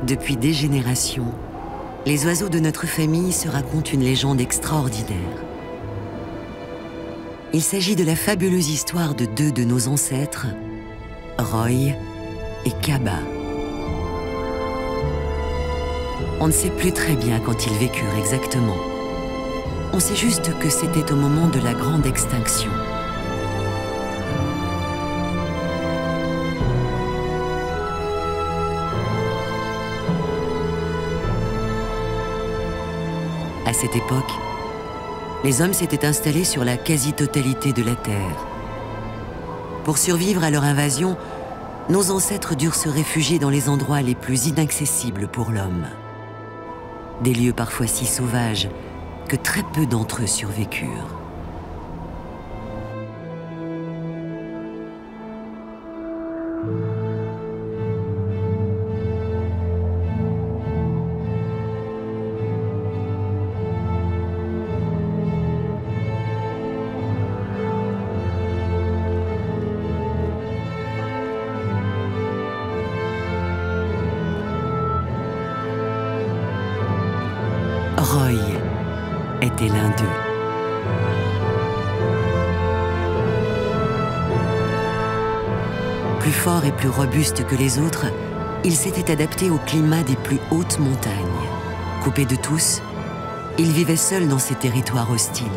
Depuis des générations, les oiseaux de notre famille se racontent une légende extraordinaire. Il s'agit de la fabuleuse histoire de deux de nos ancêtres, Roy et Kaba. On ne sait plus très bien quand ils vécurent exactement. On sait juste que c'était au moment de la grande extinction. À cette époque, les hommes s'étaient installés sur la quasi-totalité de la Terre. Pour survivre à leur invasion, nos ancêtres durent se réfugier dans les endroits les plus inaccessibles pour l'homme. Des lieux parfois si sauvages que très peu d'entre eux survécurent. Roy était l'un d'eux. Plus fort et plus robuste que les autres, il s'était adapté au climat des plus hautes montagnes. Coupé de tous, il vivait seul dans ces territoires hostiles.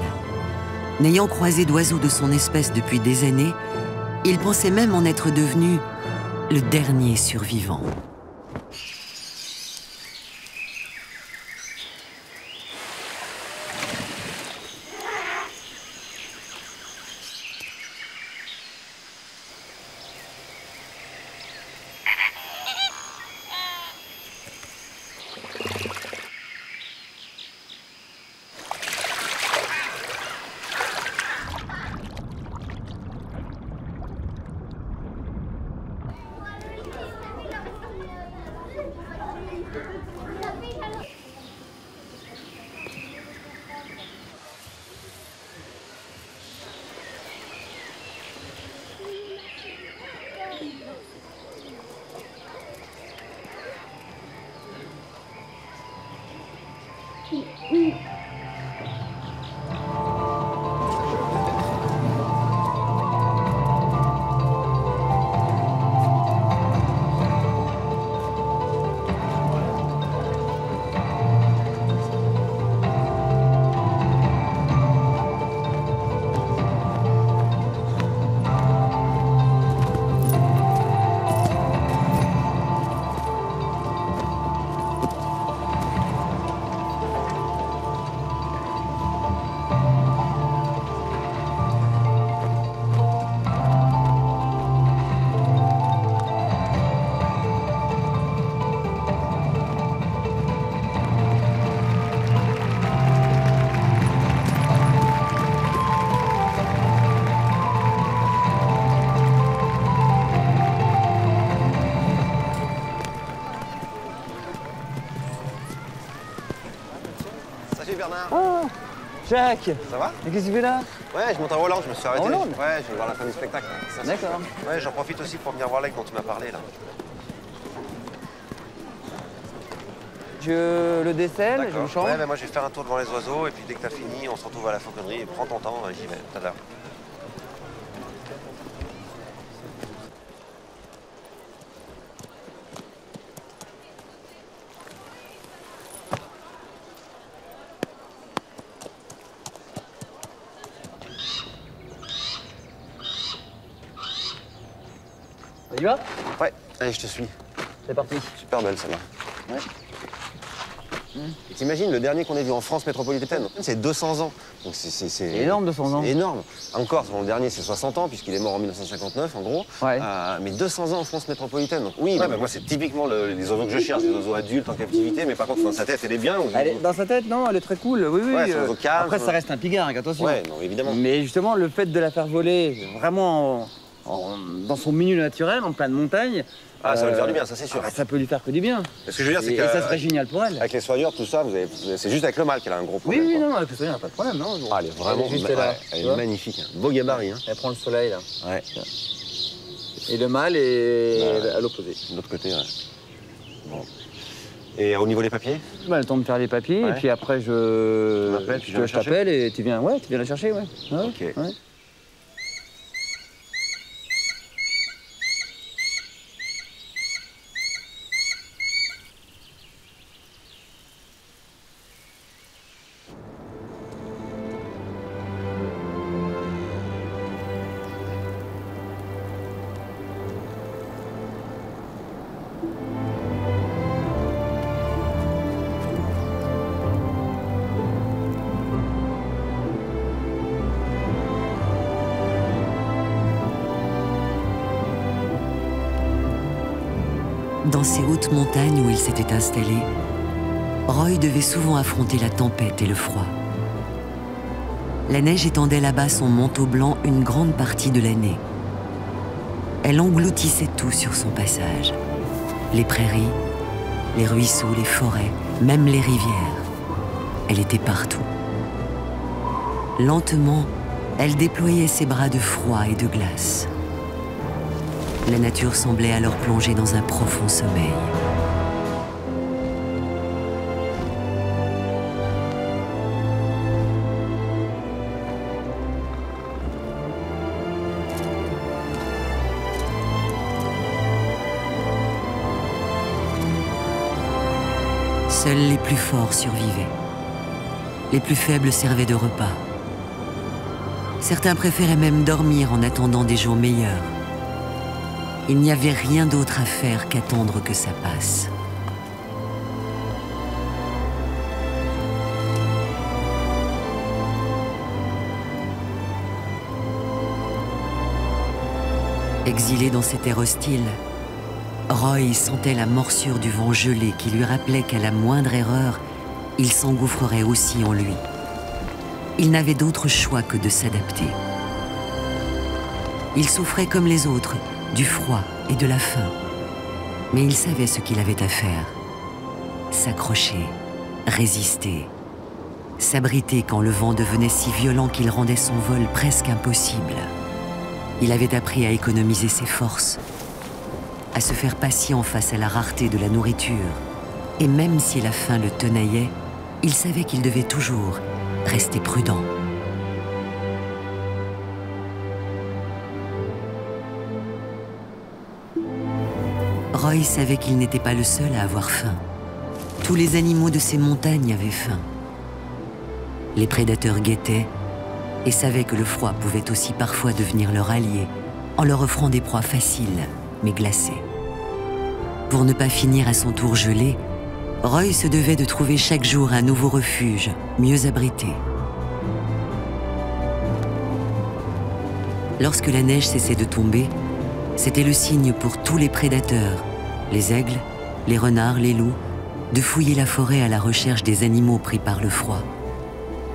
N'ayant croisé d'oiseaux de son espèce depuis des années, il pensait même en être devenu le dernier survivant. Bernard. Oh, Jacques. Ça va? Et qu'est-ce que tu fais là? Ouais, je monte à Hollande, je me suis arrêté. Hollande? Ouais, je vais voir la fin du spectacle. D'accord. Ouais, j'en profite aussi pour venir voir l'aigle dont tu m'as parlé là. Je le décèle, je me change. Ouais, mais moi je vais faire un tour devant les oiseaux et puis dès que t'as fini, on se retrouve à la fauconnerie. Prends ton temps, j'y vais. Tout à l'heure. Ça y va? Ouais, allez, je te suis. C'est parti. Super belle celle-là. Ouais. T'imagines, le dernier qu'on ait vu en France métropolitaine, c'est 200 ans. Donc c'est énorme, 200 ans. C'est énorme. Encore, le dernier, c'est 60 ans, puisqu'il est mort en 1959, en gros. Ouais. Mais 200 ans en France métropolitaine. Donc oui, ouais, mais moi, c'est typiquement les oiseaux que je cherche, des oiseaux adultes en captivité. Mais par contre, dans sa tête, elle est bien. Dans sa tête, non, elle est très cool. Oui, oui. Ouais, c'est un oiseau calme. Après, ça reste un pigargue, attention. Ouais, non, évidemment. Mais justement, le fait de la faire voler vraiment dans son milieu naturel, en pleine montagne. Ah, ça va lui faire du bien, ça c'est sûr. Ça peut lui faire que du bien. Ce que je veux dire, c'est que. Et ça serait génial pour elle. Avec les soigneurs, tout ça, c'est juste avec le mâle qu'elle a un gros problème. Oui, oui, non, avec les soigneurs, il n'y a pas de problème, non. Ah, elle est vraiment juste là. Elle est magnifique. Hein. Beau gabarit. Hein. Elle prend le soleil, là. Ouais. Et le mâle est à l'opposé. De l'autre côté, ouais. Bon. Et au niveau des papiers? Bah, le temps de faire les papiers, Ouais. et puis après Tu m'appelles, tu viens la je chercher? t'appelle et tu viens la chercher, ouais. Ouais, Ok. ouais. Dans ces hautes montagnes où il s'était installé, Roy devait souvent affronter la tempête et le froid. La neige étendait là-bas son manteau blanc une grande partie de l'année. Elle engloutissait tout sur son passage. Les prairies, les ruisseaux, les forêts, même les rivières. Elle était partout. Lentement, elle déployait ses bras de froid et de glace. La nature semblait alors plongée dans un profond sommeil. Seuls les plus forts survivaient. Les plus faibles servaient de repas. Certains préféraient même dormir en attendant des jours meilleurs. Il n'y avait rien d'autre à faire qu'attendre que ça passe. Exilé dans ces terres hostiles, Roy sentait la morsure du vent gelé qui lui rappelait qu'à la moindre erreur, il s'engouffrerait aussi en lui. Il n'avait d'autre choix que de s'adapter. Il souffrait comme les autres, du froid et de la faim. Mais il savait ce qu'il avait à faire. S'accrocher, résister, s'abriter quand le vent devenait si violent qu'il rendait son vol presque impossible. Il avait appris à économiser ses forces, à se faire patient face à la rareté de la nourriture. Et même si la faim le tenaillait, il savait qu'il devait toujours rester prudent. Roy savait qu'il n'était pas le seul à avoir faim. Tous les animaux de ces montagnes avaient faim. Les prédateurs guettaient et savaient que le froid pouvait aussi parfois devenir leur allié en leur offrant des proies faciles mais glacées. Pour ne pas finir à son tour gelé, Roy se devait de trouver chaque jour un nouveau refuge, mieux abrité. Lorsque la neige cessait de tomber, c'était le signe pour tous les prédateurs, les aigles, les renards, les loups, de fouiller la forêt à la recherche des animaux pris par le froid.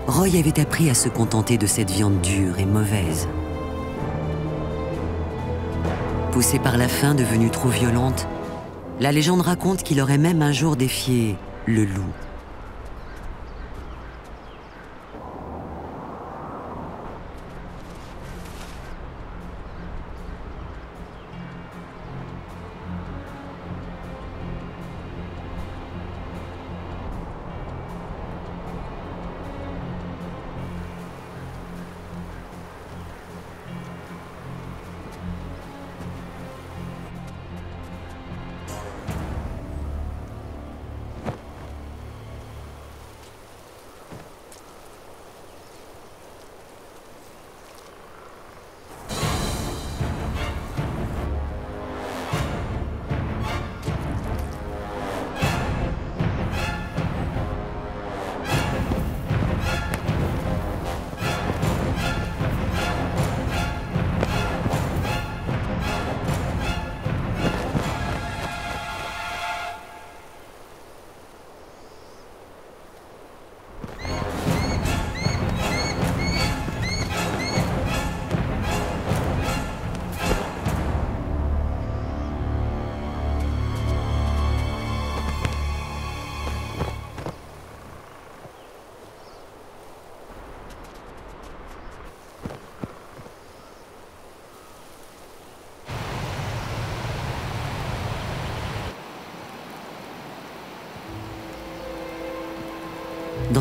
Roy avait appris à se contenter de cette viande dure et mauvaise. Poussé par la faim devenue trop violente, la légende raconte qu'il aurait même un jour défié le loup.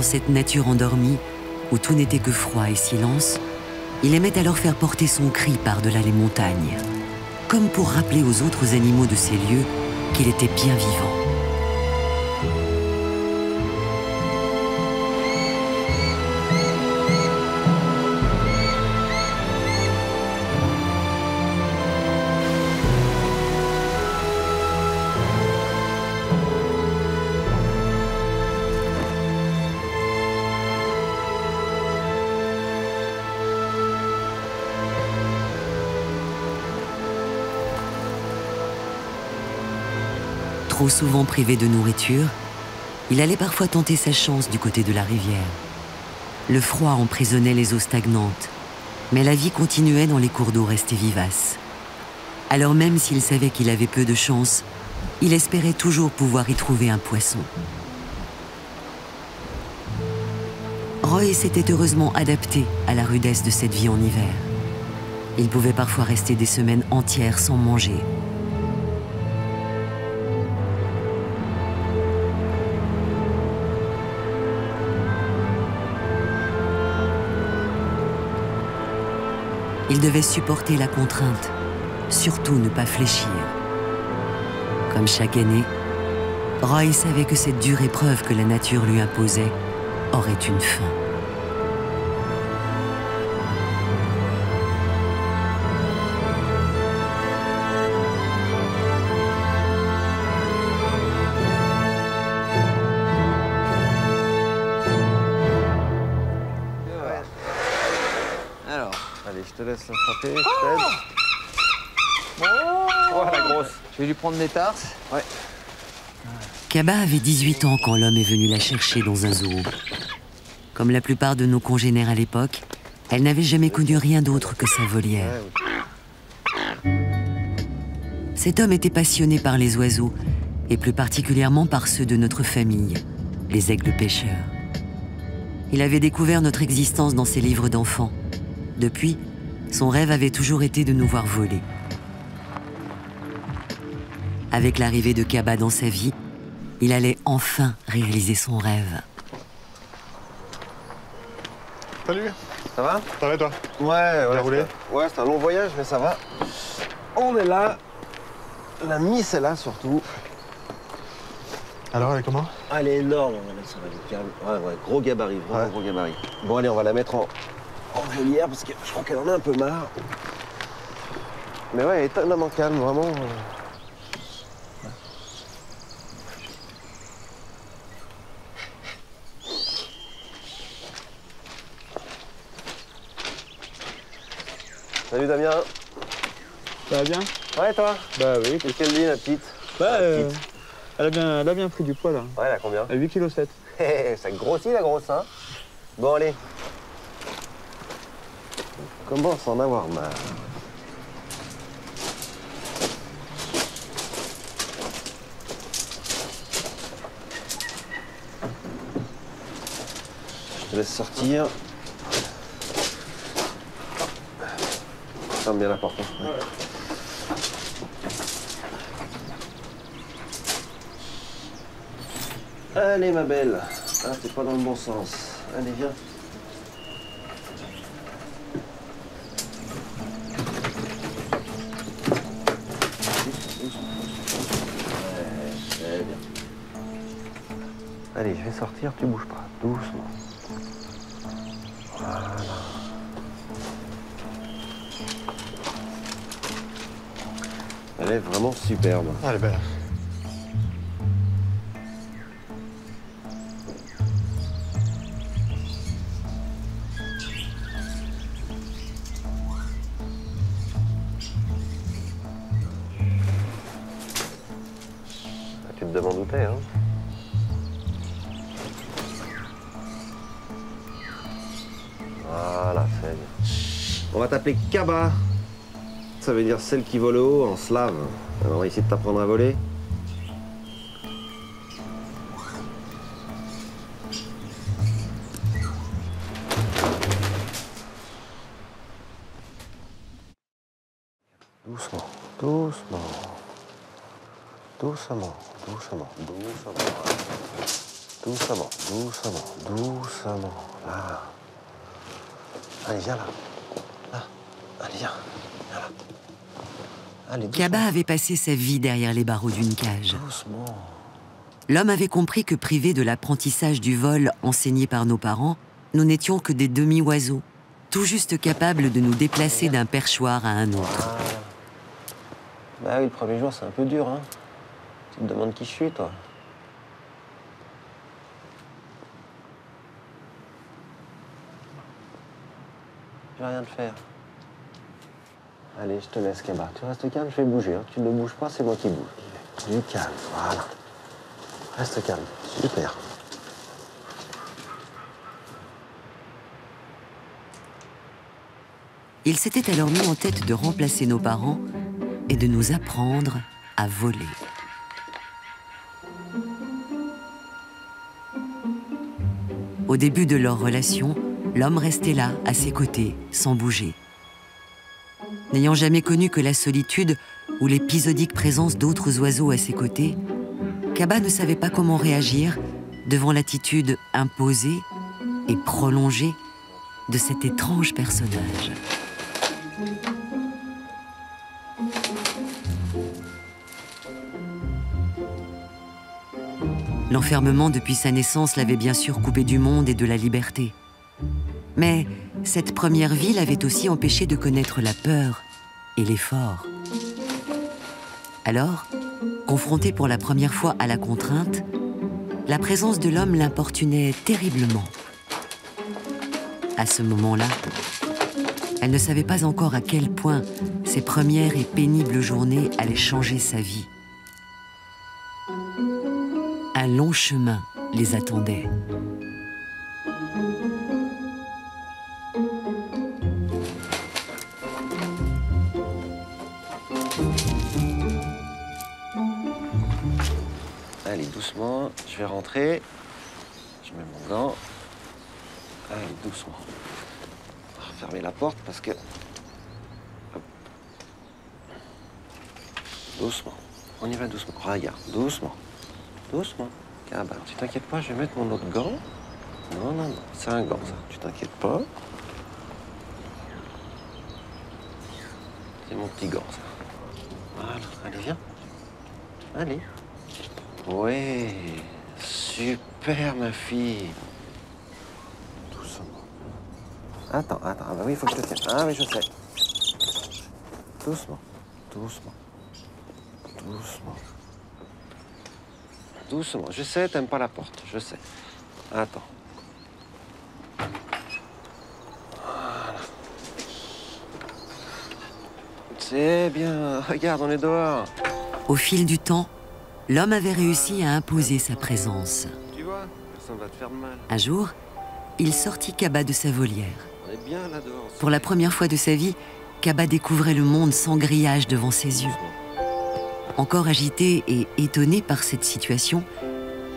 Dans cette nature endormie, où tout n'était que froid et silence, il aimait alors faire porter son cri par-delà les montagnes, comme pour rappeler aux autres animaux de ces lieux qu'il était bien vivant. Trop souvent privé de nourriture, il allait parfois tenter sa chance du côté de la rivière. Le froid emprisonnait les eaux stagnantes, mais la vie continuait dans les cours d'eau restés vivaces. Alors même s'il savait qu'il avait peu de chance, il espérait toujours pouvoir y trouver un poisson. Roy s'était heureusement adapté à la rudesse de cette vie en hiver. Il pouvait parfois rester des semaines entières sans manger. Il devait supporter la contrainte, surtout ne pas fléchir. Comme chaque année, Roy savait que cette dure épreuve que la nature lui imposait aurait une fin. Allez, je te laisse la frapper, je t'aide. Oh, la grosse. Je vais lui prendre les tarses. Ouais. Kaba avait 18 ans quand l'homme est venu la chercher dans un zoo. Comme la plupart de nos congénères à l'époque, elle n'avait jamais connu rien d'autre que sa volière. Cet homme était passionné par les oiseaux, et plus particulièrement par ceux de notre famille, les aigles pêcheurs. Il avait découvert notre existence dans ses livres d'enfants. Depuis, son rêve avait toujours été de nous voir voler. Avec l'arrivée de Kaba dans sa vie, il allait enfin réaliser son rêve. Salut, Ça va? ça va et toi? Ouais, Bien roulé? Ouais, c'est un long voyage, mais ça va. On est là. La Miss est là, surtout. Alors, elle est comment? Ah, elle est énorme, on va mettre ça va être calme. Ouais, ouais, gros gabarit, vraiment gros gabarit. Bon, allez, on va la mettre en volière, parce que je crois qu'elle en a un peu marre. Mais ouais, elle est étonnamment calme, vraiment. Salut Damien. Ça va bien? Ouais, toi? Bah oui. Et quelle vie, la petite? Bah, La petite. elle a bien pris du poids là. Ouais, elle a combien? À 8,7 kg. Ça grossit, la grosse, hein? Bon, allez. Commence à en avoir marre. Je te laisse sortir. Ferme bien la porte. Hein. Ouais. Allez, ma belle. Ah, t'es pas dans le bon sens. Allez, viens. Ouais, bien. Allez, je vais sortir, tu bouges pas. Doucement. Voilà. Elle est vraiment superbe. Ah, elle est belle. Tu te demandes où t'es, hein? Voilà, c'est bien. On va t'appeler Kaba. Ça veut dire celle qui vole haut en slave. Alors on va essayer de t'apprendre à voler. Doucement, doucement. Doucement, doucement, doucement. Doucement, doucement, doucement. Là. Allez, viens là. Là. Allez, viens. Viens là. Allez, doucement. Kaba avait passé sa vie derrière les barreaux d'une cage. Doucement. L'homme avait compris que privés de l'apprentissage du vol enseigné par nos parents, nous n'étions que des demi-oiseaux, tout juste capables de nous déplacer d'un perchoir à un autre. Bah oui, le premier jour, c'est un peu dur, hein. Tu te demandes qui je suis, toi. Je vais rien te faire. Allez, je te laisse, Kaba. Tu restes calme, je vais bouger. Hein. Tu ne bouges pas, c'est moi qui bouge. Du calme, voilà. Reste calme, super. Il s'était alors mis en tête de remplacer nos parents et de nous apprendre à voler. Au début de leur relation, l'homme restait là, à ses côtés, sans bouger. N'ayant jamais connu que la solitude ou l'épisodique présence d'autres oiseaux à ses côtés, Kaba ne savait pas comment réagir devant l'attitude imposée et prolongée de cet étrange personnage. L'enfermement depuis sa naissance l'avait bien sûr coupé du monde et de la liberté. Mais cette première vie l'avait aussi empêché de connaître la peur et l'effort. Alors, confronté pour la première fois à la contrainte, la présence de l'homme l'importunait terriblement. À ce moment-là, elle ne savait pas encore à quel point ces premières et pénibles journées allaient changer sa vie. Un long chemin les attendait. Allez, doucement, je vais rentrer. Je mets mon gant. Allez, doucement. On va refermer la porte parce que... Hop. Doucement. On y va doucement. Regarde, doucement. Doucement. Ah bah, tu t'inquiètes pas, je vais mettre mon autre gant. Non, non, non, c'est un gant, ça. Tu t'inquiètes pas. C'est mon petit gant, ça. Voilà, allez, viens. Allez. Ouais, super, ma fille. Doucement. Attends, ah bah oui, il faut que je te tienne. Ah oui, je sais. Doucement, doucement, doucement. Doucement, je sais, t'aimes pas la porte, je sais. Attends. Voilà. C'est bien, regarde, on est dehors. Au fil du temps, l'homme avait réussi à imposer sa présence. Tu vois, personne va te faire de mal. Un jour, il sortit Kaba de sa volière. On est bien là dehors. Pour la première fois de sa vie, Kaba découvrait le monde sans grillage devant ses yeux. Encore agitée et étonnée par cette situation,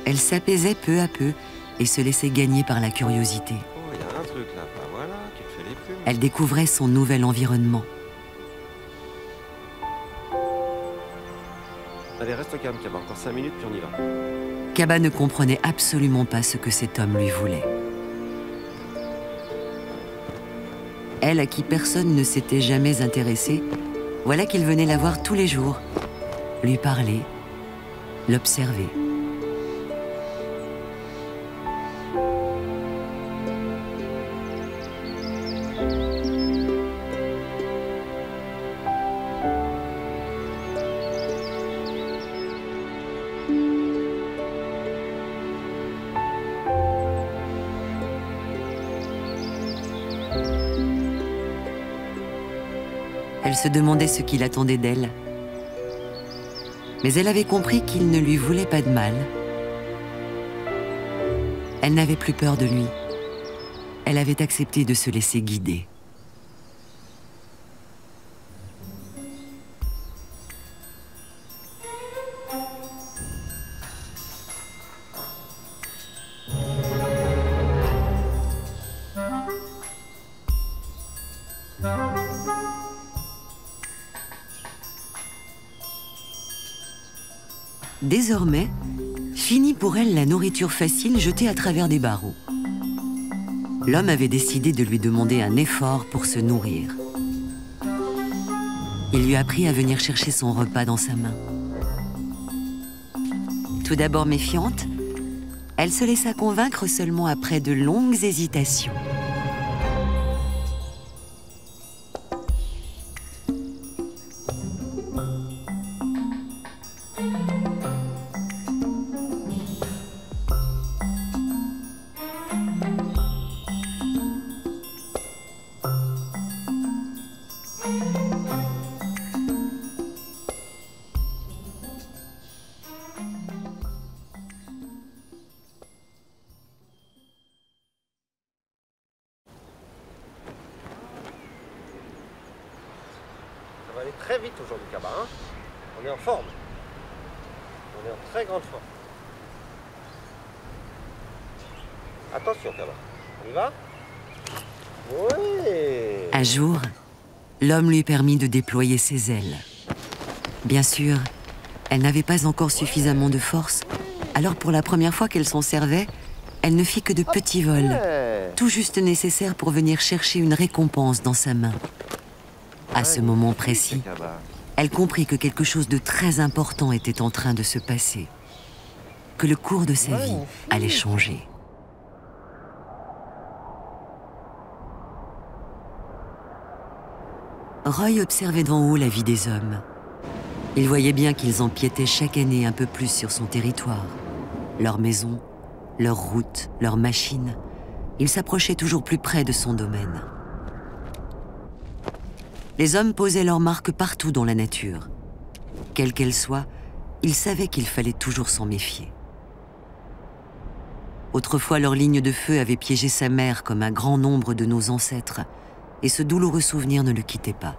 elle s'apaisait peu à peu et se laissait gagner par la curiosité. Oh, il y a un truc là, bah voilà, tu te fais les plumes. Elle découvrait son nouvel environnement. Allez, reste calme, Kaba, encore 5 minutes, puis on y va. Kaba ne comprenait absolument pas ce que cet homme lui voulait. Elle, à qui personne ne s'était jamais intéressé, voilà qu'il venait la voir tous les jours, lui parler, l'observer. Elle se demandait ce qu'il attendait d'elle. Mais elle avait compris qu'il ne lui voulait pas de mal. Elle n'avait plus peur de lui. Elle avait accepté de se laisser guider. Désormais, Fini pour elle la nourriture facile jetée à travers des barreaux. L'homme avait décidé de lui demander un effort pour se nourrir. Il lui a appris à venir chercher son repas dans sa main. Tout d'abord méfiante, elle se laissa convaincre seulement après de longues hésitations. On va aller très vite aujourd'hui, Kaba, hein. On est en forme. On est en très grande forme. Attention, Kaba. On y va? Oui. Un jour, l'homme lui permit de déployer ses ailes. Bien sûr, elle n'avait pas encore suffisamment de force, alors pour la première fois qu'elle s'en servait, elle ne fit que de petits vols, tout juste nécessaires pour venir chercher une récompense dans sa main. À ce moment précis, elle comprit que quelque chose de très important était en train de se passer, que le cours de sa vie allait changer. Roy observait d'en haut la vie des hommes. Il voyait bien qu'ils empiétaient chaque année un peu plus sur son territoire. Leurs maisons, leurs routes, leurs machines. Ils s'approchaient toujours plus près de son domaine. Les hommes posaient leurs marques partout dans la nature. Quelle qu'elle soit, ils savaient qu'il fallait toujours s'en méfier. Autrefois, leur ligne de feu avait piégé sa mère comme un grand nombre de nos ancêtres, et ce douloureux souvenir ne le quittait pas.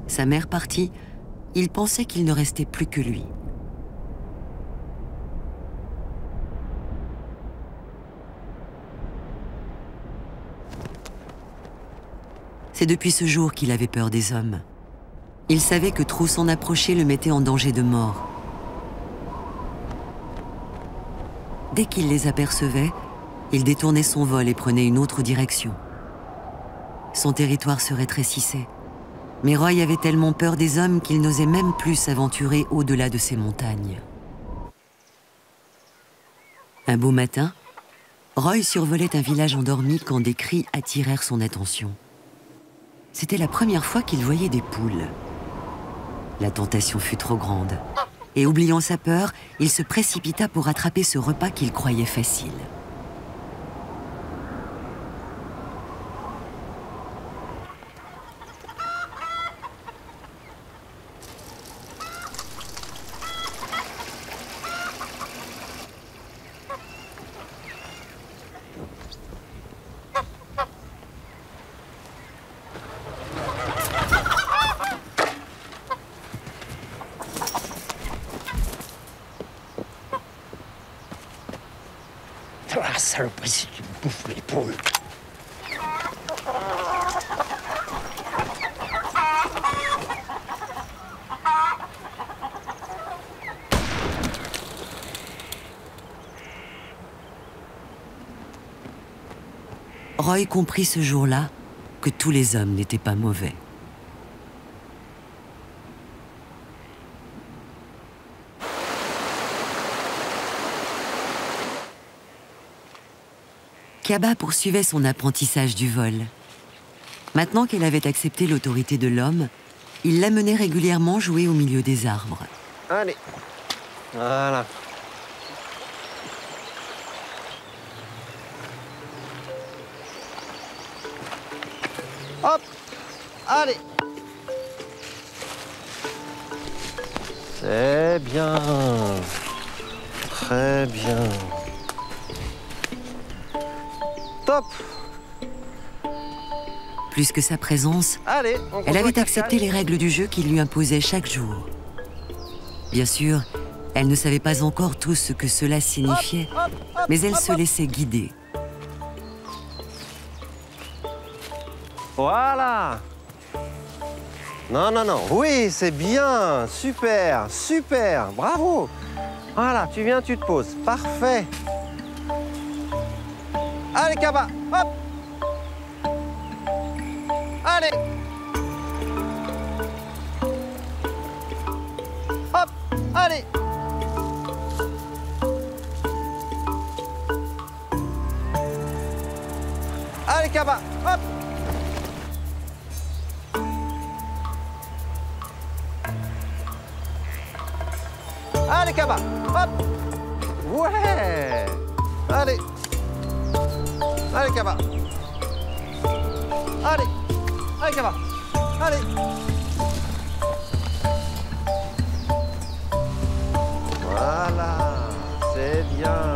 Sa mère partie, il pensait qu'il ne restait plus que lui. C'est depuis ce jour qu'il avait peur des hommes. Il savait que trop s'en approcher le mettait en danger de mort. Dès qu'il les apercevait, il détournait son vol et prenait une autre direction. Son territoire se rétrécissait. Mais Roy avait tellement peur des hommes qu'il n'osait même plus s'aventurer au-delà de ces montagnes. Un beau matin, Roy survolait un village endormi quand des cris attirèrent son attention. C'était la première fois qu'il voyait des poules. La tentation fut trop grande, et oubliant sa peur, il se précipita pour attraper ce repas qu'il croyait facile. Ah, saloperie, si tu me bouffes les poules. Roy comprit ce jour-là que tous les hommes n'étaient pas mauvais. Kaba poursuivait son apprentissage du vol. Maintenant qu'elle avait accepté l'autorité de l'homme, il l'amenait régulièrement jouer au milieu des arbres. Allez. Voilà. Hop. Allez. C'est bien. Très bien. Top. Plus que sa présence, Allez, on elle avait continue. accepté les règles du jeu qu'il lui imposait chaque jour. Bien sûr, elle ne savait pas encore tout ce que cela signifiait, mais elle se laissait guider. Voilà. Non, non, non. Oui, c'est bien. Super, super. Bravo. Voilà, tu viens, tu te poses. Parfait. Allez, Kaba. Hop. Allez. Hop. Allez. Allez, Kaba. Hop. Allez, Kaba. Hop. Ouais. Allez. Allez, Kaba. Allez. Allez, Kaba. Allez. Voilà. C'est bien.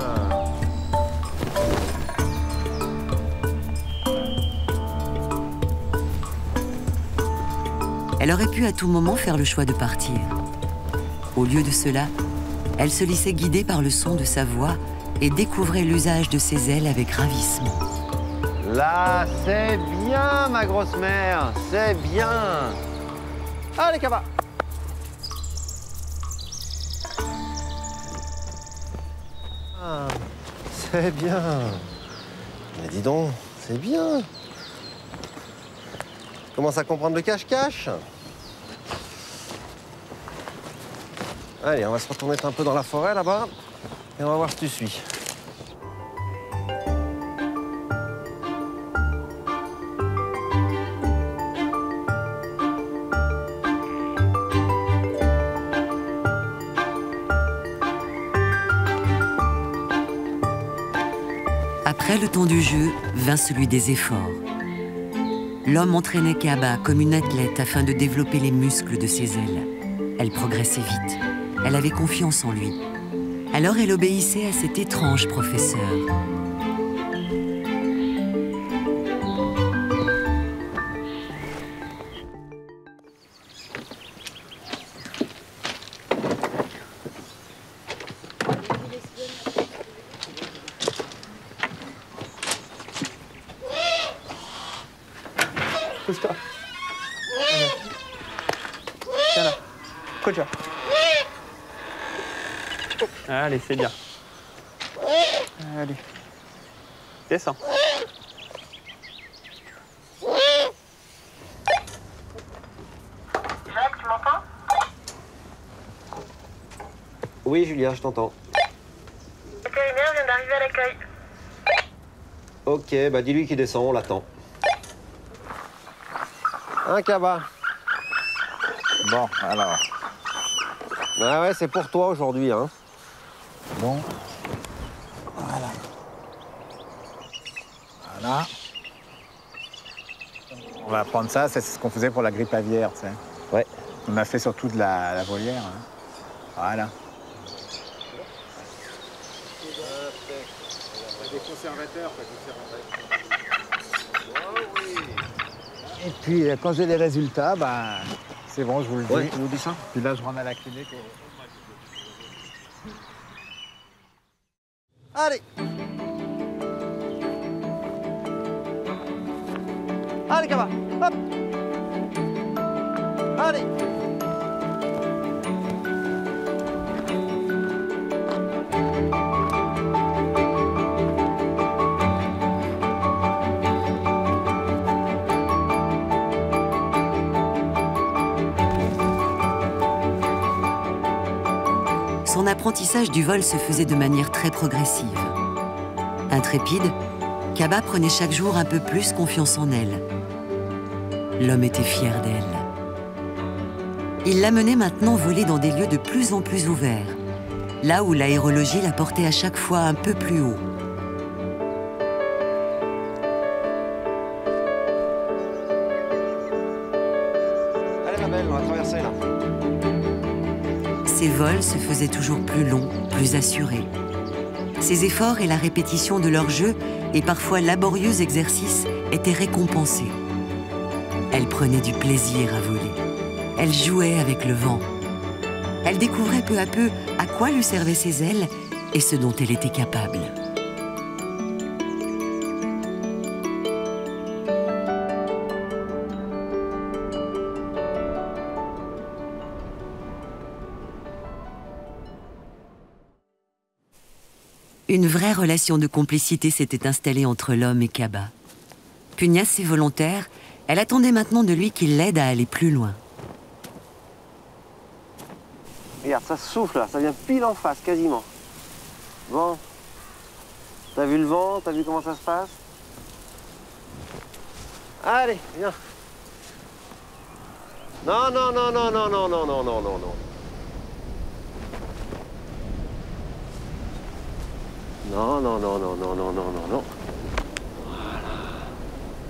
Elle aurait pu à tout moment faire le choix de partir. Au lieu de cela, elle se laissait guider par le son de sa voix et découvrait l'usage de ses ailes avec ravissement. Là, c'est bien, ma grosse mère. C'est bien. Allez, Kaba. Ah, c'est bien. Mais dis donc, c'est bien. Commence à comprendre le cache-cache. Allez, on va se retourner un peu dans la forêt là-bas et on va voir si tu suis. Après le temps du jeu, vint celui des efforts. L'homme entraînait Kaba comme une athlète afin de développer les muscles de ses ailes. Elle progressait vite. Elle avait confiance en lui. Alors elle obéissait à cet étrange professeur. Pousse-toi. Tiens là. Couche-toi. Allez, c'est bien. Allez. Descends. Jacques, tu m'entends? Oui, Julia, je t'entends. Le vétérinaire vient d'arriver à l'accueil. Ok, bah dis-lui qu'il descend, on l'attend. Un Kaba. Bon, alors, Ah ouais, c'est pour toi aujourd'hui, hein. bon. Voilà. Voilà. On va prendre ça, c'est ce qu'on faisait pour la grippe aviaire, tu sais. Ouais. On a fait surtout de la volière. Hein. Voilà. Des conservateurs, Et puis, quand j'ai les résultats, ben, c'est bon, je vous le dis. Ouais, tu nous dis ça? Puis là, je rentre à la clinique. Allez. Allez, Kaba. Hop. Allez. Son apprentissage du vol se faisait de manière très progressive. Intrépide, Kaba prenait chaque jour un peu plus confiance en elle. L'homme était fier d'elle. Il la menait maintenant voler dans des lieux de plus en plus ouverts, là où l'aérologie la portait à chaque fois un peu plus haut. Allez ma belle, on va traverser là. Ses vols se faisaient toujours plus longs, plus assurés. Ses efforts et la répétition de leur jeu et parfois laborieux exercices étaient récompensés. Elle prenait du plaisir à voler. Elle jouait avec le vent. Elle découvrait peu à peu à quoi lui servaient ses ailes et ce dont elle était capable. Une vraie relation de complicité s'était installée entre l'homme et Kaba. Pugnace et volontaire, elle attendait maintenant de lui qu'il l'aide à aller plus loin. Regarde, ça souffle là, ça vient pile en face, quasiment. Bon. T'as vu le vent? T'as vu comment ça se passe? Allez, viens. Non, non, non, non, non, non, non, non, non, non, non. Non, non, non, non, non, non, non, non, non. Voilà.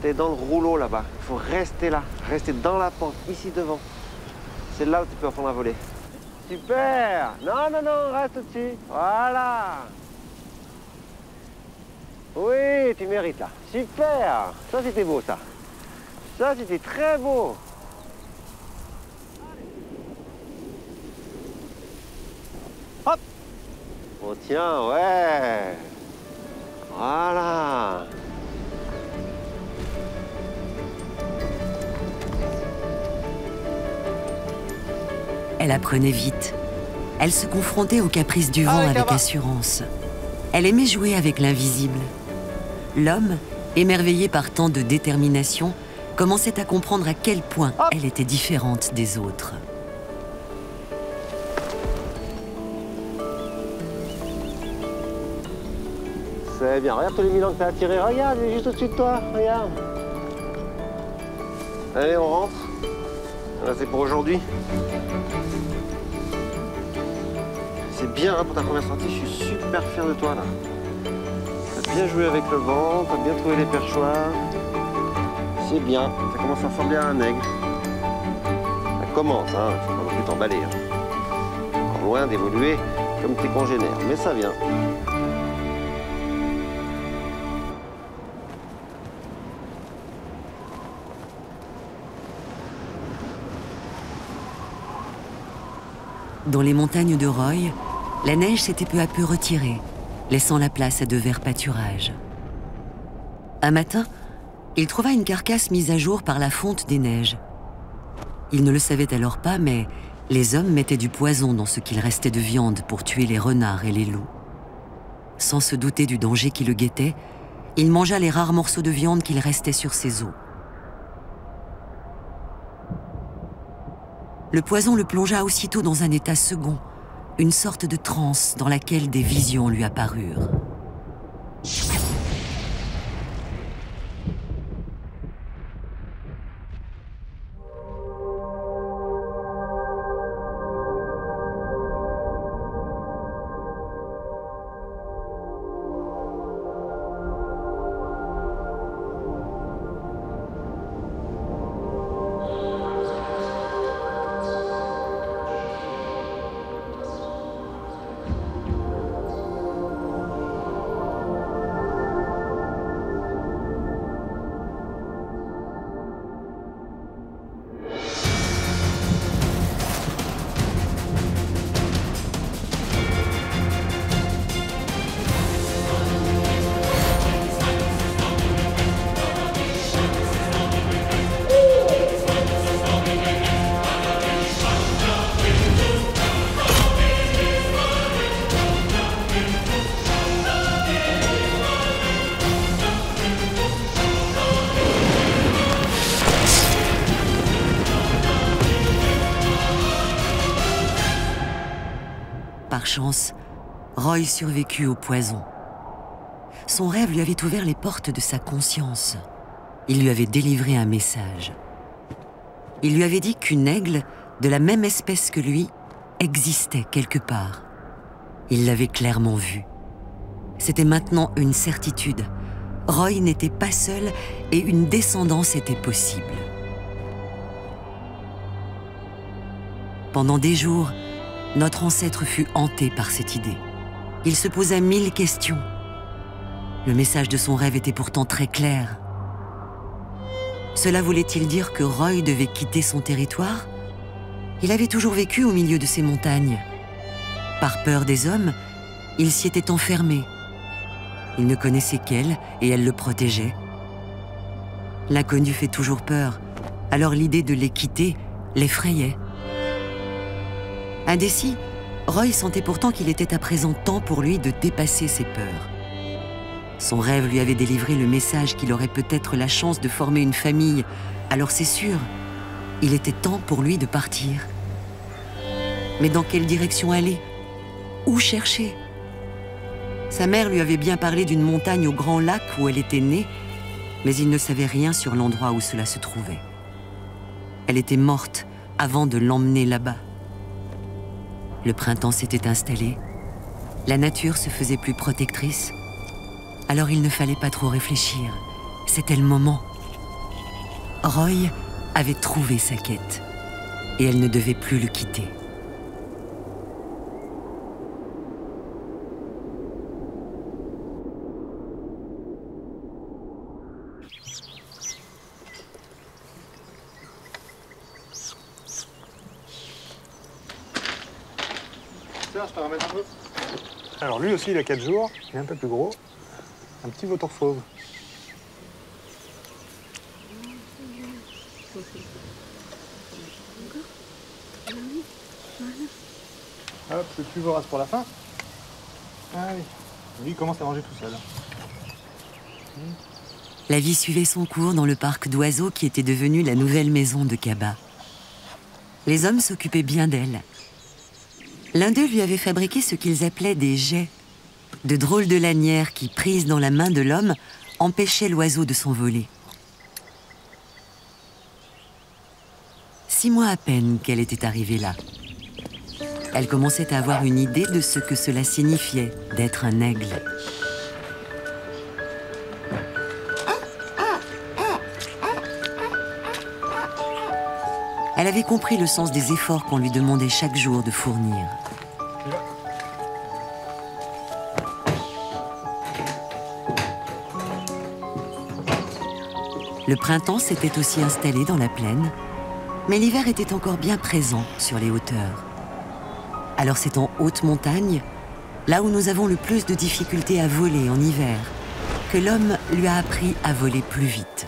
T'es dans le rouleau là-bas. Il faut rester là, rester dans la pente, ici devant. C'est là où tu peux apprendre à voler. Super! Non, non, non, reste au-dessus. Voilà! Oui, tu mérites là. Super! Ça, c'était beau, ça. Ça, c'était très beau. Hop! Oh, tiens, ouais! Voilà! Elle apprenait vite. Elle se confrontait aux caprices du vent avec assurance. Elle aimait jouer avec l'invisible. L'homme, émerveillé par tant de détermination, commençait à comprendre à quel point elle était différente des autres. C'est bien. Regarde tous les milans que t'as attirés. Regarde, il est juste au-dessus de toi. Regarde. Allez, on rentre. Là, c'est pour aujourd'hui. C'est bien hein, pour ta première sortie. Je suis super fier de toi, là. T'as bien joué avec le vent. T'as bien trouvé les perchoirs. C'est bien. Ça commence à ressembler à un aigle. Ça commence, hein. Faut pas non plus t'emballer. Hein. Encore loin d'évoluer comme tes congénères. Mais ça vient. Dans les montagnes de Roy, la neige s'était peu à peu retirée, laissant la place à de verts pâturages. Un matin, il trouva une carcasse mise à jour par la fonte des neiges. Il ne le savait alors pas, mais les hommes mettaient du poison dans ce qu'il restait de viande pour tuer les renards et les loups. Sans se douter du danger qui le guettait, il mangea les rares morceaux de viande qu'il restait sur ses os. Le poison le plongea aussitôt dans un état second, une sorte de transe dans laquelle des visions lui apparurent. Par chance, Roy survécut au poison. son rêve lui avait ouvert les portes de sa conscience. Il lui avait délivré un message. Il lui avait dit qu'une aigle, de la même espèce que lui, existait quelque part. Il l'avait clairement vue. C'était maintenant une certitude. Roy n'était pas seul et une descendance était possible. Pendant des jours, notre ancêtre fut hanté par cette idée. Il se posa 1000 questions. Le message de son rêve était pourtant très clair. Cela voulait-il dire que Roy devait quitter son territoire? Il avait toujours vécu au milieu de ces montagnes. Par peur des hommes, il s'y était enfermé. Il ne connaissait qu'elle et elle le protégeait. L'inconnu fait toujours peur, alors l'idée de les quitter l'effrayait. Indécis, Roy sentait pourtant qu'il était à présent temps pour lui de dépasser ses peurs. Son rêve lui avait délivré le message qu'il aurait peut-être la chance de former une famille, alors c'est sûr, il était temps pour lui de partir. Mais dans quelle direction aller? Où chercher? Sa mère lui avait bien parlé d'une montagne au grand lac où elle était née, mais il ne savait rien sur l'endroit où cela se trouvait. Elle était morte avant de l'emmener là-bas. Le printemps s'était installé, la nature se faisait plus protectrice, alors il ne fallait pas trop réfléchir, c'était le moment. Roy avait trouvé sa quête, et elle ne devait plus le quitter. Je te ramène un peu. Alors lui aussi il a 4 jours, il est un peu plus gros. Un petit vautour fauve. Hop, le plus vorace pour la fin. Ah oui. Lui il commence à manger tout seul. La vie suivait son cours dans le parc d'oiseaux qui était devenu la nouvelle maison de Kaba. Les hommes s'occupaient bien d'elle. L'un d'eux lui avait fabriqué ce qu'ils appelaient des jets, de drôles de lanières qui, prises dans la main de l'homme, empêchaient l'oiseau de s'envoler. 6 mois à peine qu'elle était arrivée là. Elle commençait à avoir une idée de ce que cela signifiait d'être un aigle. Elle avait compris le sens des efforts qu'on lui demandait chaque jour de fournir. Le printemps s'était aussi installé dans la plaine, mais l'hiver était encore bien présent sur les hauteurs. Alors c'est en haute montagne, là où nous avons le plus de difficultés à voler en hiver, que l'homme lui a appris à voler plus vite.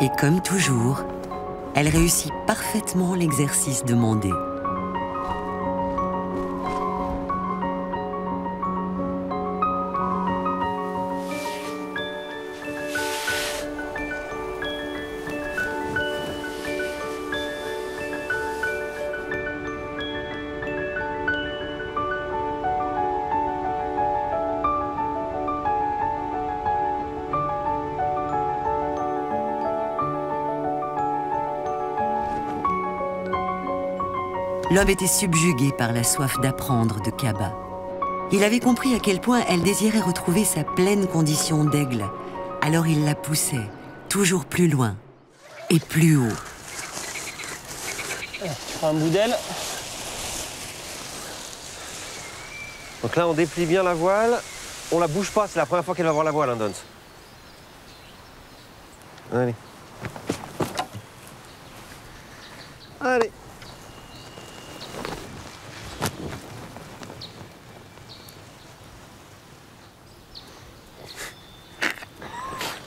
Et comme toujours, elle réussit parfaitement l'exercice demandé. L'homme était subjugué par la soif d'apprendre de Kaba. Il avait compris à quel point elle désirait retrouver sa pleine condition d'aigle. Alors il la poussait, toujours plus loin et plus haut. Tu prends un bout d'aile. Donc là, on déplie bien la voile. On la bouge pas, c'est la première fois qu'elle va voir la voile, hein, Dons. Allez. Allez.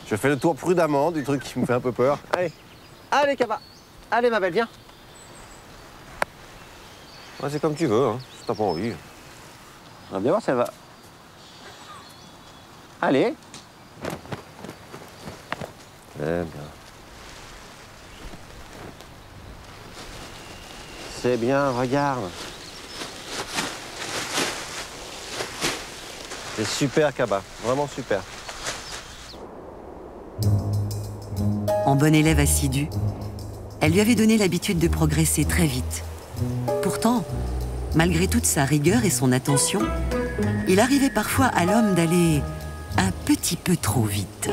Je fais le tour prudemment du truc qui me fait un peu peur. Allez. Allez, Kaba. Allez, ma belle, viens. Ouais, c'est comme tu veux, hein. Si t'as pas envie. On va bien voir si elle va. Allez. C'est bien. C'est bien, regarde. C'est super, Kaba. Vraiment super. En bonne élève assidue, elle lui avait donné l'habitude de progresser très vite. Pourtant, malgré toute sa rigueur et son attention, il arrivait parfois à l'homme d'aller un petit peu trop vite.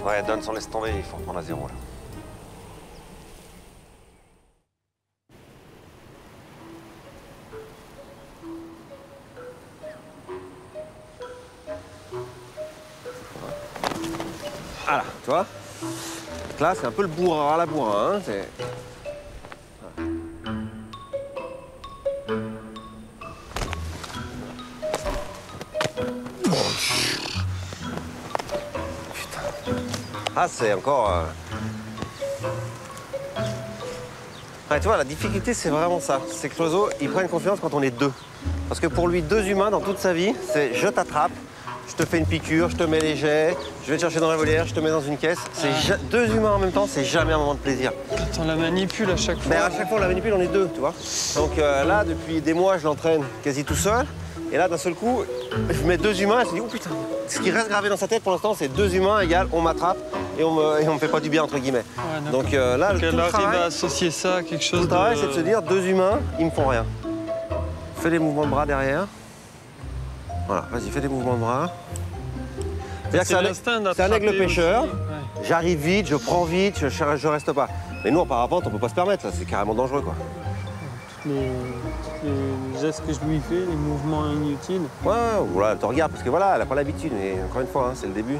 Ouais, Don, s'en laisse tomber, il faut reprendre à zéro, là. Voilà, tu vois? Donc là, c'est un peu le bourrin à la bourrin, hein, c'est... Ah, c'est encore... Ouais, tu vois, la difficulté, c'est vraiment ça. C'est que l'oiseau, il prend une confiance quand on est deux. Parce que pour lui, deux humains, dans toute sa vie, c'est je t'attrape, je te fais une piqûre, je te mets les jets, je vais te chercher dans la volière, je te mets dans une caisse. Deux humains en même temps, c'est jamais un moment de plaisir. Quand on la manipule à chaque fois... Mais à chaque fois, on la manipule, on est deux, tu vois. Donc là, depuis des mois, je l'entraîne quasi tout seul. Et là, d'un seul coup, je mets deux humains, elle se dit, oh putain. Ce qui reste gravé dans sa tête pour l'instant, c'est deux humains égale on m'attrape et on me fait pas du bien, entre guillemets. Ouais, donc là, elle arrive à associer ça à quelque chose de... Le travail, c'est de se dire, deux humains, ils me font rien. Fais les mouvements de bras derrière. Voilà, vas-y, fais des mouvements de bras. C'est un aigle pêcheur. Ouais. J'arrive vite, je prends vite, je reste pas. Mais nous, en parapente, on peut pas se permettre, c'est carrément dangereux, quoi. Les gestes que je lui fais, les mouvements inutiles. Ouais, voilà, elle te regarde, parce que voilà, elle n'a pas l'habitude, mais encore une fois, hein, c'est le début.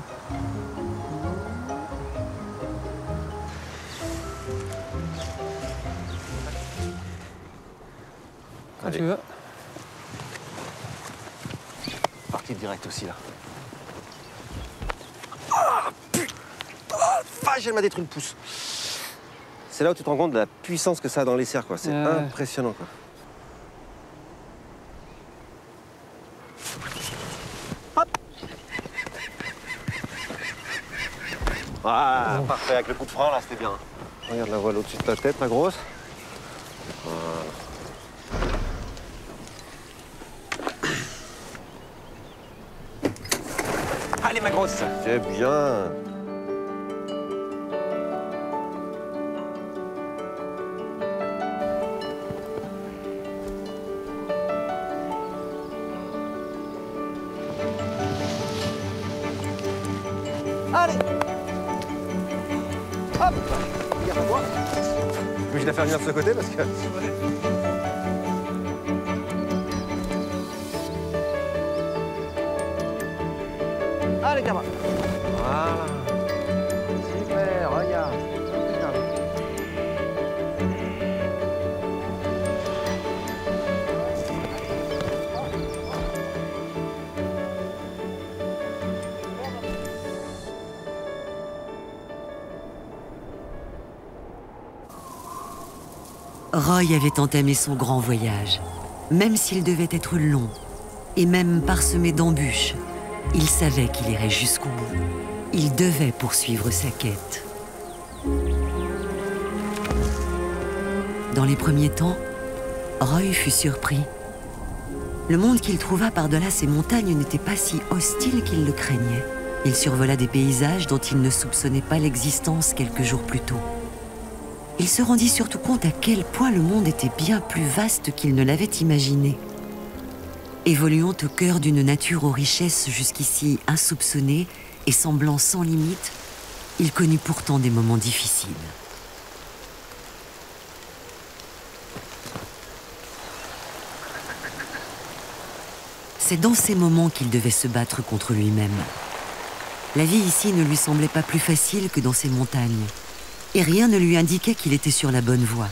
Quand tu veux. Partie directe aussi, là. Ah, putain! Ah, vache, elle m'a détruit le pouce. C'est là où tu te rends compte de la puissance que ça a dans les serres, quoi. C'est impressionnant, quoi. Hop! Ah, parfait, avec le coup de frein, là, c'était bien. Regarde la voile au-dessus de ta tête, la grosse. Voilà. Allez, ma grosse! C'est bien! Allez! Hop! Regarde-moi! Je vais la faire venir de ce côté parce que... Allez, camarades! Voilà! Super, regarde! Roy avait entamé son grand voyage, même s'il devait être long, et même parsemé d'embûches. Il savait qu'il irait jusqu'au bout. Il devait poursuivre sa quête. Dans les premiers temps, Roy fut surpris. Le monde qu'il trouva par-delà ces montagnes n'était pas si hostile qu'il le craignait. Il survola des paysages dont il ne soupçonnait pas l'existence quelques jours plus tôt. Il se rendit surtout compte à quel point le monde était bien plus vaste qu'il ne l'avait imaginé. Évoluant au cœur d'une nature aux richesses jusqu'ici insoupçonnées et semblant sans limite, il connut pourtant des moments difficiles. C'est dans ces moments qu'il devait se battre contre lui-même. La vie ici ne lui semblait pas plus facile que dans ces montagnes, et rien ne lui indiquait qu'il était sur la bonne voie.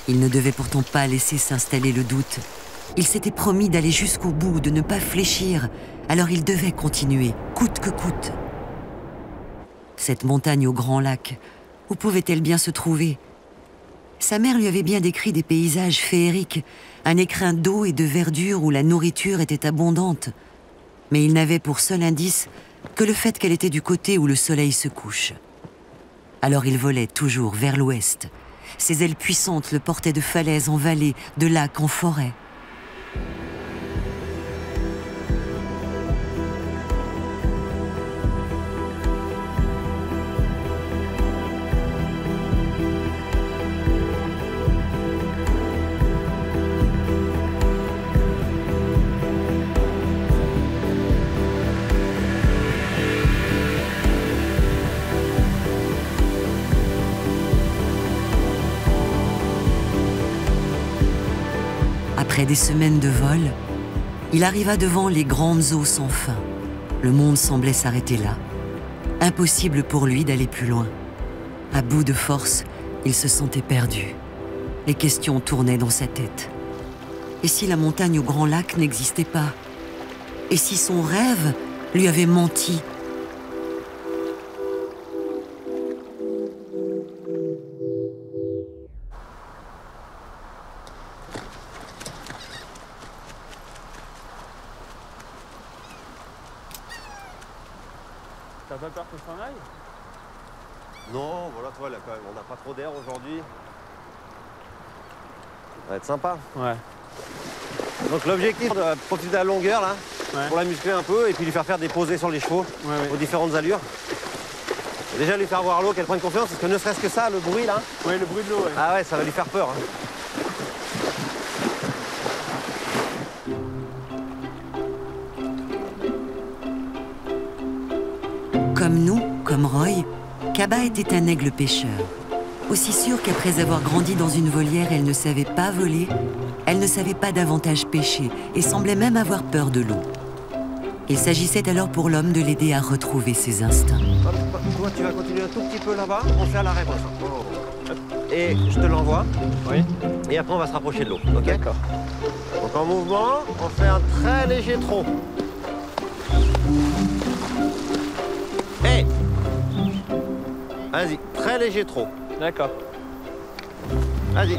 Il ne devait pourtant pas laisser s'installer le doute. Il s'était promis d'aller jusqu'au bout, de ne pas fléchir, alors il devait continuer, coûte que coûte. Cette montagne au grand lac, où pouvait-elle bien se trouver? Sa mère lui avait bien décrit des paysages féeriques, un écrin d'eau et de verdure où la nourriture était abondante. Mais il n'avait pour seul indice que le fait qu'elle était du côté où le soleil se couche. Alors il volait toujours vers l'ouest. Ses ailes puissantes le portaient de falaise en vallée, de lac en forêt. Après des semaines de vol, il arriva devant les grandes eaux sans fin. Le monde semblait s'arrêter là. Impossible pour lui d'aller plus loin. À bout de force, il se sentait perdu. Les questions tournaient dans sa tête. Et si la montagne au grand lac n'existait pas? Et si son rêve lui avait menti? T'as pas peur que je s'en aille? Non, voilà, toi, là, quand même, on n'a pas trop d'air aujourd'hui. Ça va être sympa. Ouais. Donc l'objectif, de profiter de la longueur, là, pour la muscler un peu et puis lui faire des posées sur les chevaux, aux différentes allures. Et déjà lui faire voir l'eau, qu'elle prenne confiance, parce que ne serait-ce que ça, le bruit, là. Oui, le bruit de l'eau, Ah ouais, ça va lui faire peur. Hein. Comme nous, comme Roy, Kaba était un aigle pêcheur. Aussi sûr qu'après avoir grandi dans une volière, elle ne savait pas voler, elle ne savait pas davantage pêcher et semblait même avoir peur de l'eau. Il s'agissait alors pour l'homme de l'aider à retrouver ses instincts. Toi, tu vas continuer un tout petit peu là-bas, on fait à l'arrêt comme ça. Et je te l'envoie. Oui. Et après, on va se rapprocher de l'eau. Ok. D'accord. Donc en mouvement, on fait un très léger trot. Hey! Vas-y, très léger trot. D'accord. Vas-y.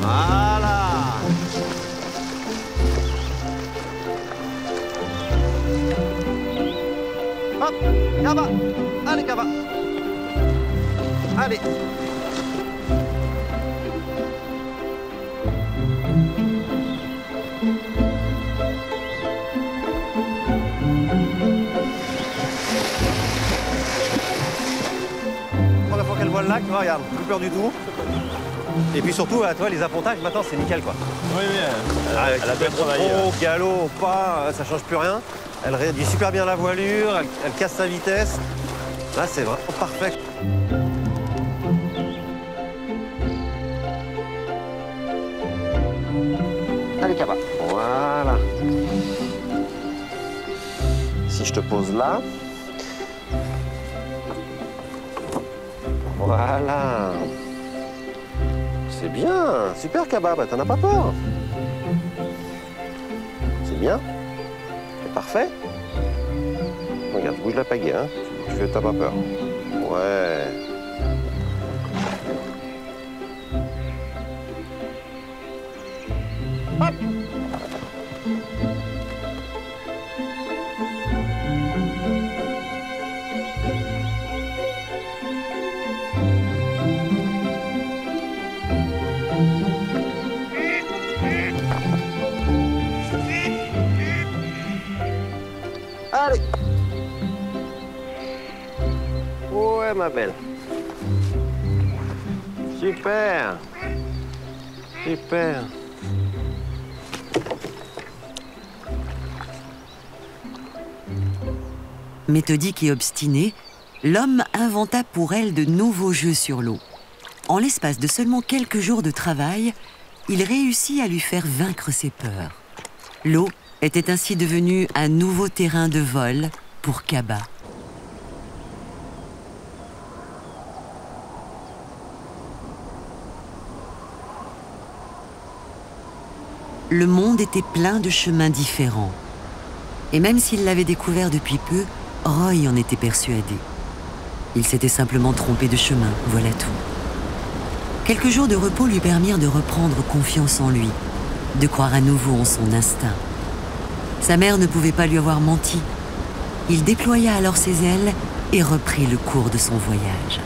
Voilà. Hop, Kaba. Allez, Kaba. Allez. Première fois qu'elle voit le lac, regarde, plus peur du tout. Et puis surtout, à toi, les appontages, maintenant, c'est nickel, quoi. Oui, oui, Elle a bien travaillé. Au galop, au pas, ça change plus rien. Elle réduit super bien la voilure, elle casse sa vitesse. Là, c'est vraiment parfait. Allez, Kaba. Voilà. Si je te pose là. Voilà. C'est bien. Super, Kaba. Bah, t'en as pas peur. C'est bien. C'est parfait. Regarde, bouge la pagaie, hein. T'as pas peur. Ouais. Hop. Allez. Ouais, ma belle. Super. Super. Méthodique et obstiné, l'homme inventa pour elle de nouveaux jeux sur l'eau. En l'espace de seulement quelques jours de travail, il réussit à lui faire vaincre ses peurs. L'eau était ainsi devenue un nouveau terrain de vol pour Kaba. Le monde était plein de chemins différents. Et même s'il l'avait découvert depuis peu, Roy en était persuadé. Il s'était simplement trompé de chemin, voilà tout. Quelques jours de repos lui permirent de reprendre confiance en lui, de croire à nouveau en son instinct. Sa mère ne pouvait pas lui avoir menti. Il déploya alors ses ailes et reprit le cours de son voyage.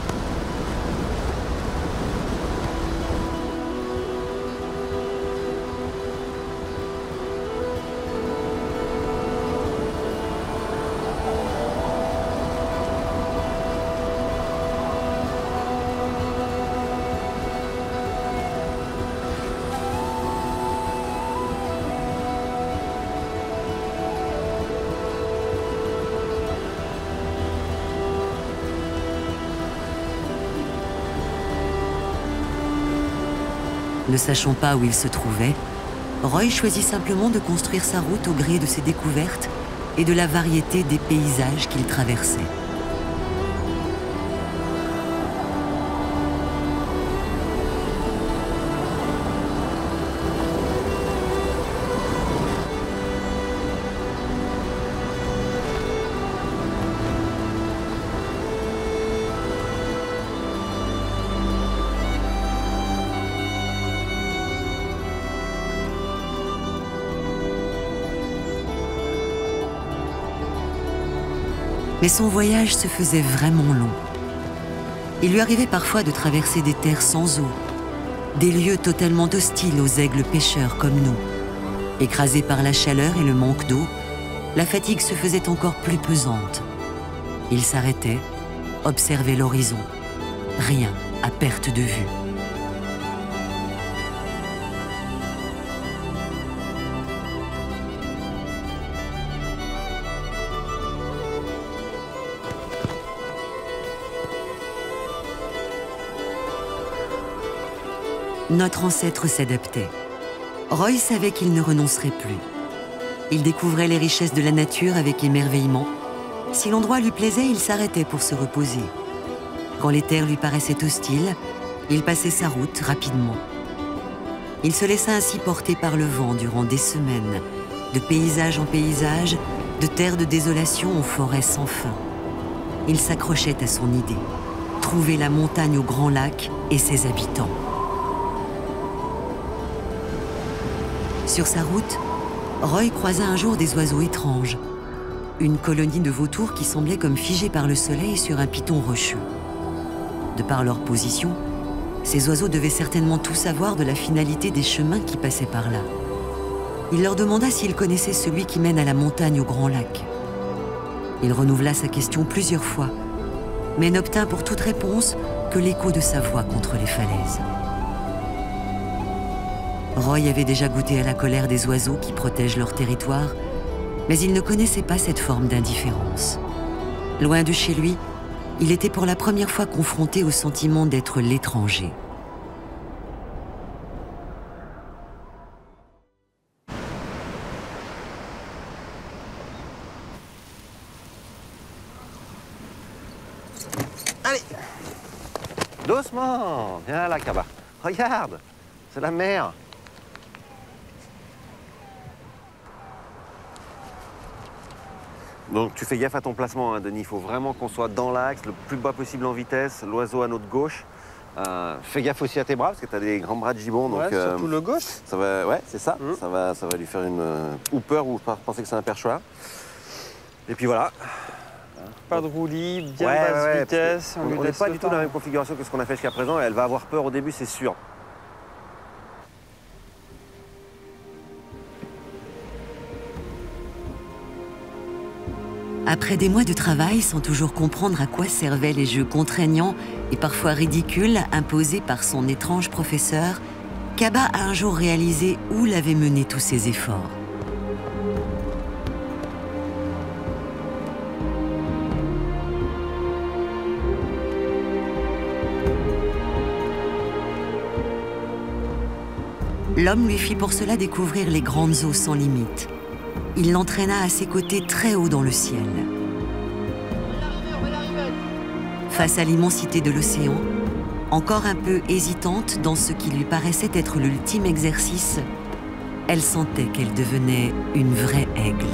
Ne sachant pas où il se trouvait, Roy choisit simplement de construire sa route au gré de ses découvertes et de la variété des paysages qu'il traversait. Mais son voyage se faisait vraiment long. Il lui arrivait parfois de traverser des terres sans eau, des lieux totalement hostiles aux aigles pêcheurs comme nous. Écrasé par la chaleur et le manque d'eau, la fatigue se faisait encore plus pesante. Il s'arrêtait, observait l'horizon. Rien à perte de vue. Notre ancêtre s'adaptait. Roy savait qu'il ne renoncerait plus. Il découvrait les richesses de la nature avec émerveillement. Si l'endroit lui plaisait, il s'arrêtait pour se reposer. Quand les terres lui paraissaient hostiles, il passait sa route rapidement. Il se laissa ainsi porter par le vent durant des semaines, de paysage en paysage, de terre de désolation aux forêts sans fin. Il s'accrochait à son idée, trouver la montagne au grand lac et ses habitants. Sur sa route, Roy croisa un jour des oiseaux étranges. Une colonie de vautours qui semblait comme figée par le soleil sur un piton rocheux. De par leur position, ces oiseaux devaient certainement tout savoir de la finalité des chemins qui passaient par là. Il leur demanda s'ils connaissaient celui qui mène à la montagne au Grand Lac. Il renouvela sa question plusieurs fois, mais n'obtint pour toute réponse que l'écho de sa voix contre les falaises. Roy avait déjà goûté à la colère des oiseaux qui protègent leur territoire, mais il ne connaissait pas cette forme d'indifférence. Loin de chez lui, il était pour la première fois confronté au sentiment d'être l'étranger. Allez, doucement, viens là, Kaba. Regarde, c'est la mer. Donc tu fais gaffe à ton placement, hein, Denis. Il faut vraiment qu'on soit dans l'axe, le plus bas possible en vitesse, l'oiseau à notre gauche. Fais gaffe aussi à tes bras, parce que tu as des grands bras de gibon. Donc, Ouais, surtout le gauche. Ça va, ouais, c'est ça. Ça va lui faire une hooper ou penser que c'est un perchoir. Et puis voilà. Pas de roulis, bien Ouais, basse ouais, vitesse. on n'est pas du tout dans la même configuration que ce qu'on a fait jusqu'à présent. Et elle va avoir peur au début, c'est sûr. Après des mois de travail sans toujours comprendre à quoi servaient les jeux contraignants et parfois ridicules imposés par son étrange professeur, Kaba a un jour réalisé où l'avaient mené tous ses efforts. L'homme lui fit pour cela découvrir les grandes eaux sans limite. Il l'entraîna à ses côtés très haut dans le ciel. Face à l'immensité de l'océan, encore un peu hésitante dans ce qui lui paraissait être l'ultime exercice, elle sentait qu'elle devenait une vraie aigle.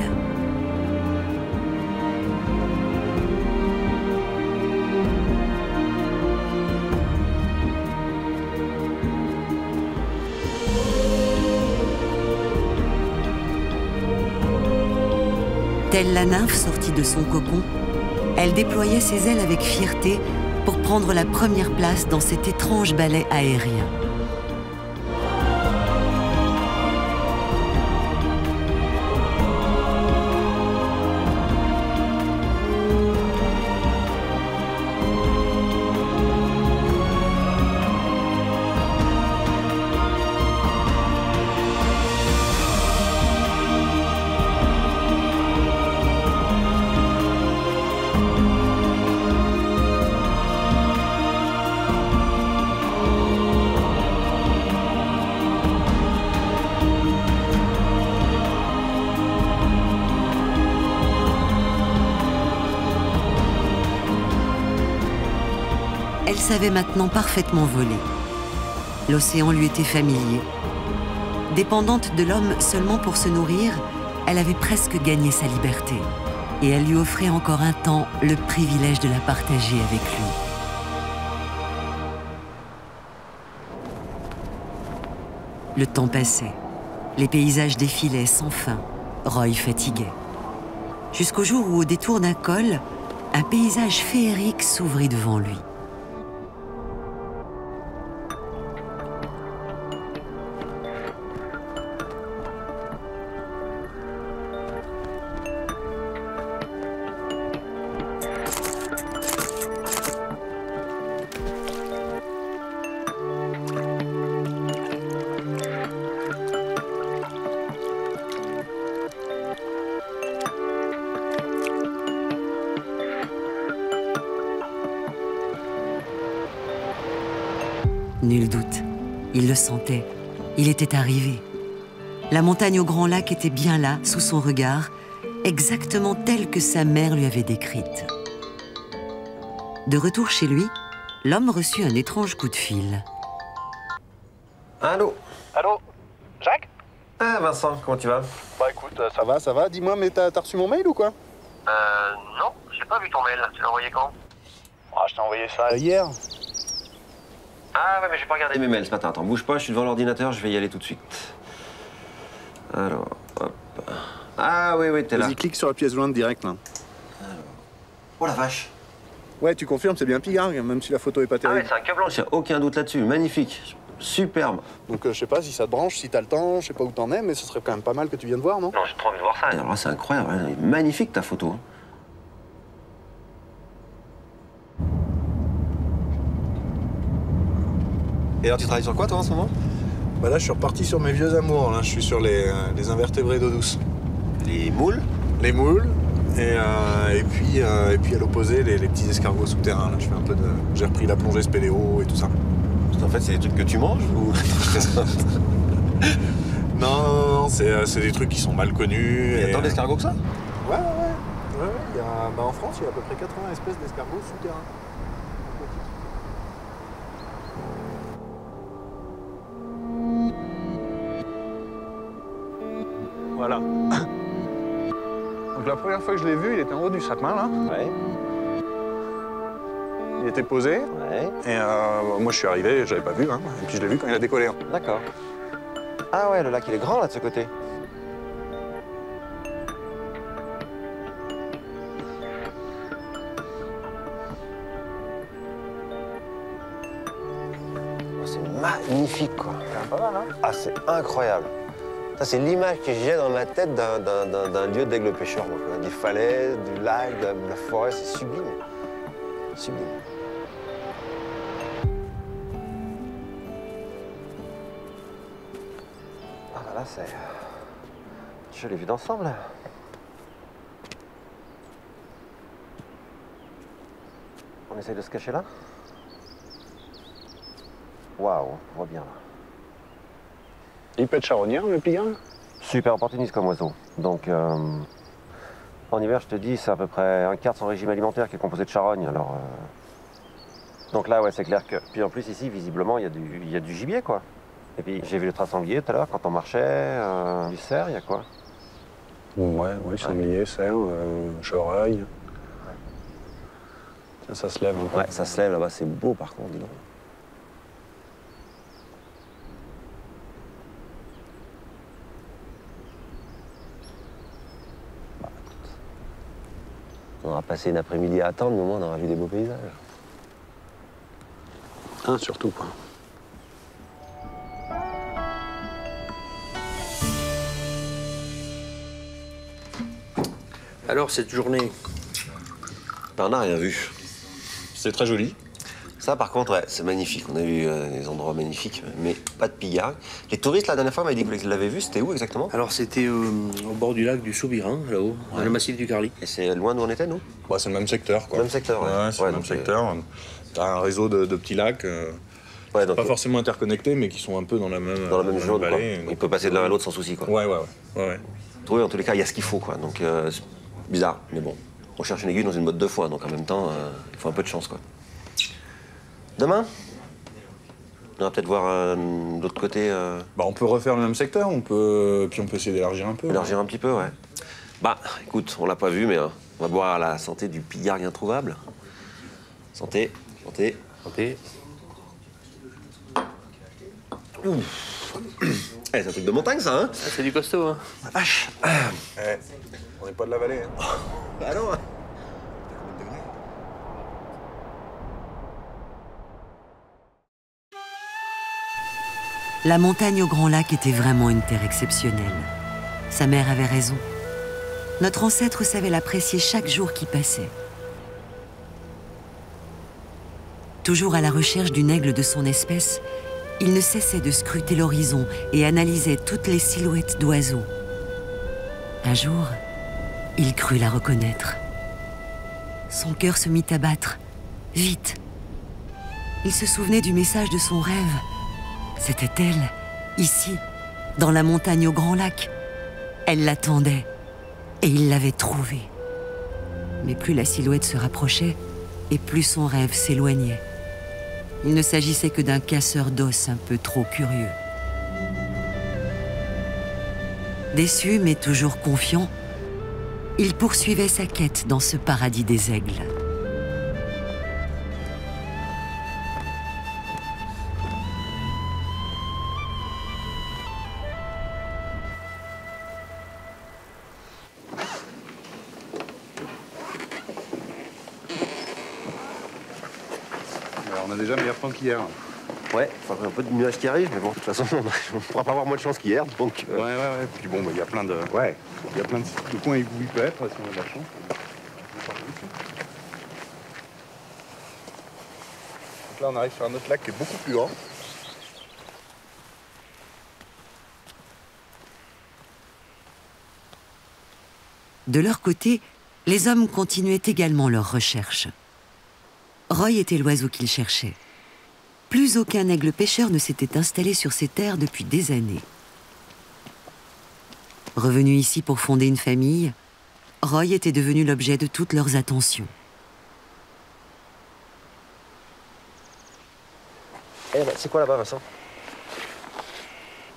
Telle la nymphe sortie de son cocon, elle déployait ses ailes avec fierté pour prendre la première place dans cet étrange ballet aérien. Elle savait maintenant parfaitement voler. L'océan lui était familier. Dépendante de l'homme seulement pour se nourrir, elle avait presque gagné sa liberté. Et elle lui offrait encore un temps le privilège de la partager avec lui. Le temps passait. Les paysages défilaient sans fin. Roy fatiguait. Jusqu'au jour où, au détour d'un col, un paysage féerique s'ouvrit devant lui. Nul doute, il le sentait, il était arrivé. La montagne au grand lac était bien là, sous son regard, exactement telle que sa mère lui avait décrite. De retour chez lui, l'homme reçut un étrange coup de fil. Allô? Allô? Jacques? Ah, Vincent, comment tu vas? Bah écoute, ça va, ça va. Dis-moi, mais t'as reçu mon mail ou quoi? Non, j'ai pas vu ton mail. Tu l'as envoyé quand? Ah, je t'ai envoyé ça hier. Ah ouais, mais j'ai pas regardé mes mails ce matin. Attends, bouge pas, je suis devant l'ordinateur, je vais y aller tout de suite. Alors, hop. Ah oui, oui, t'es là. Vas-y, clique sur la pièce jointe direct, là. Alors. Oh la vache! Ouais, tu confirmes, c'est bien Pigard, même si la photo est pas Ah terrible. ouais, c'est un câble blanc, il n'y a aucun doute là-dessus. Magnifique. Superbe. Donc je sais pas si ça te branche, si t'as le temps, je sais pas où t'en es, mais ce serait quand même pas mal que tu viennes voir, non? Non, j'ai trop envie de voir ça. Alors là, c'est incroyable. Elle est magnifique ta photo. Et alors, tu travailles sur quoi, toi, en ce moment? Bah là, je suis reparti sur mes vieux amours, là. Je suis sur les invertébrés d'eau douce. Les moules? Les moules, et puis à l'opposé, les petits escargots souterrains, là. Je fais un peu de... J'ai repris la plongée spéléo et tout ça. En fait, c'est des trucs que tu manges ou... Non, c'est des trucs qui sont mal connus. Il y a tant d'escargots que ça? Ouais. Il y a, en France, il y a à peu près 80 espèces d'escargots souterrains. Voilà. Donc la première fois que je l'ai vu, il était en haut du sapin, là. Ouais. Il était posé. Ouais. Et moi, je suis arrivé, je l'avais pas vu, hein. Et puis je l'ai vu quand il a décollé. Hein. D'accord. Ah ouais, le lac, il est grand, là, de ce côté. C'est magnifique, quoi. C'est pas mal, hein? Ah, c'est incroyable. Ça, c'est l'image que j'ai dans ma tête d'un lieu d'aigle pêcheur. Moi, quoi. Des falaises, du lac, de la forêt, c'est sublime. Sublime. là, c'est... Je l'ai vu d'ensemble. On essaye de se cacher là? Waouh, on voit bien là. Il peut être charognard, le pigard? Super opportuniste comme oiseau. Donc, en hiver, je te dis, c'est à peu près un quart de son régime alimentaire qui est composé de charogne. Alors, donc là, ouais, c'est clair que... Puis en plus, ici, visiblement, il y a du gibier, quoi. Et puis, j'ai vu le trace sanglier tout à l'heure, quand on marchait, du cerf, il y a quoi? Ouais, sanglier, cerf, chevreuil. Tiens, ça se lève un peu. Ouais, ça se lève là-bas, c'est beau par contre, dis donc. Bah, écoute, on aura passé une après-midi à attendre, mais au moins on aura vu des beaux paysages. Ah, surtout, quoi. Alors, cette journée? Ben, on n'a rien vu. C'est très joli. Ça, par contre, ouais, c'est magnifique. On a vu des endroits magnifiques, mais pas de pillards. Les touristes, la dernière fois, m'avaient dit que vous l'avez vu. C'était où exactement? Alors, c'était au bord du lac du Soubirin, là-haut, dans le massif du Carly. Et c'est loin d'où on était, nous? Bah, c'est le même secteur, quoi. Même secteur, ouais. Ouais, c'est le même secteur. T'as un réseau de petits lacs, ouais, donc, pas forcément interconnectés, mais qui sont un peu dans la même zone, quoi. vallée. Il peut passer de l'un à l'autre sans souci, quoi. Ouais. Oui, en tous les cas, il y a ce qu'il faut, quoi. Donc, c'est bizarre, mais bon. On cherche une aiguille dans une botte de foin, donc en même temps, il faut un peu de chance, quoi. Demain, on va peut-être voir de l'autre côté. Bah, on peut refaire le même secteur, puis on peut essayer d'élargir un peu. Élargir un petit peu, ouais. Bah, écoute, on l'a pas vu, mais on va boire à la santé du pillard introuvable. Santé, santé. Santé. Ouf. C'est un truc de montagne, ça, hein? Ah, c'est du costaud, hein? La vache. On n'est pas de la vallée, hein. Bah non. La montagne au Grand Lac était vraiment une terre exceptionnelle. Sa mère avait raison. Notre ancêtre savait l'apprécier chaque jour qui passait. Toujours à la recherche d'une aigle de son espèce, il ne cessait de scruter l'horizon et analysait toutes les silhouettes d'oiseaux. Un jour, il crut la reconnaître. Son cœur se mit à battre, vite. Il se souvenait du message de son rêve. C'était elle, ici, dans la montagne au Grand Lac. Elle l'attendait, et il l'avait trouvée. Mais plus la silhouette se rapprochait, et plus son rêve s'éloignait. Il ne s'agissait que d'un casseur d'os un peu trop curieux. Déçu, mais toujours confiant, il poursuivait sa quête dans ce paradis des aigles. Alors, on a déjà meilleur temps qu'hier. Ouais, enfin, un peu de nuages qui arrivent, mais bon, de toute façon, on ne pourra pas avoir moins de chance qu'hier, donc... Ouais. Puis bon, il y a plein de... Ouais. Il y a plein de coins où il peut être, si on a de la chance. Donc là, on arrive sur un autre lac qui est beaucoup plus grand. De leur côté, les hommes continuaient également leurs recherches. Roy était l'oiseau qu'ils cherchaient. Plus aucun aigle pêcheur ne s'était installé sur ces terres depuis des années. Revenu ici pour fonder une famille, Roy était devenu l'objet de toutes leurs attentions. Eh ben, c'est quoi là-bas, Vincent?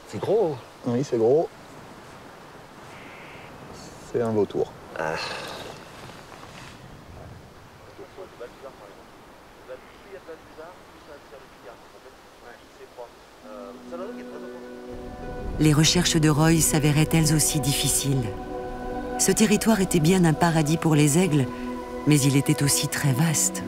C'est gros. Oui, c'est gros. C'est un vautour. Ah. Les recherches de Roy s'avéraient elles aussi difficiles. Ce territoire était bien un paradis pour les aigles, mais il était aussi très vaste.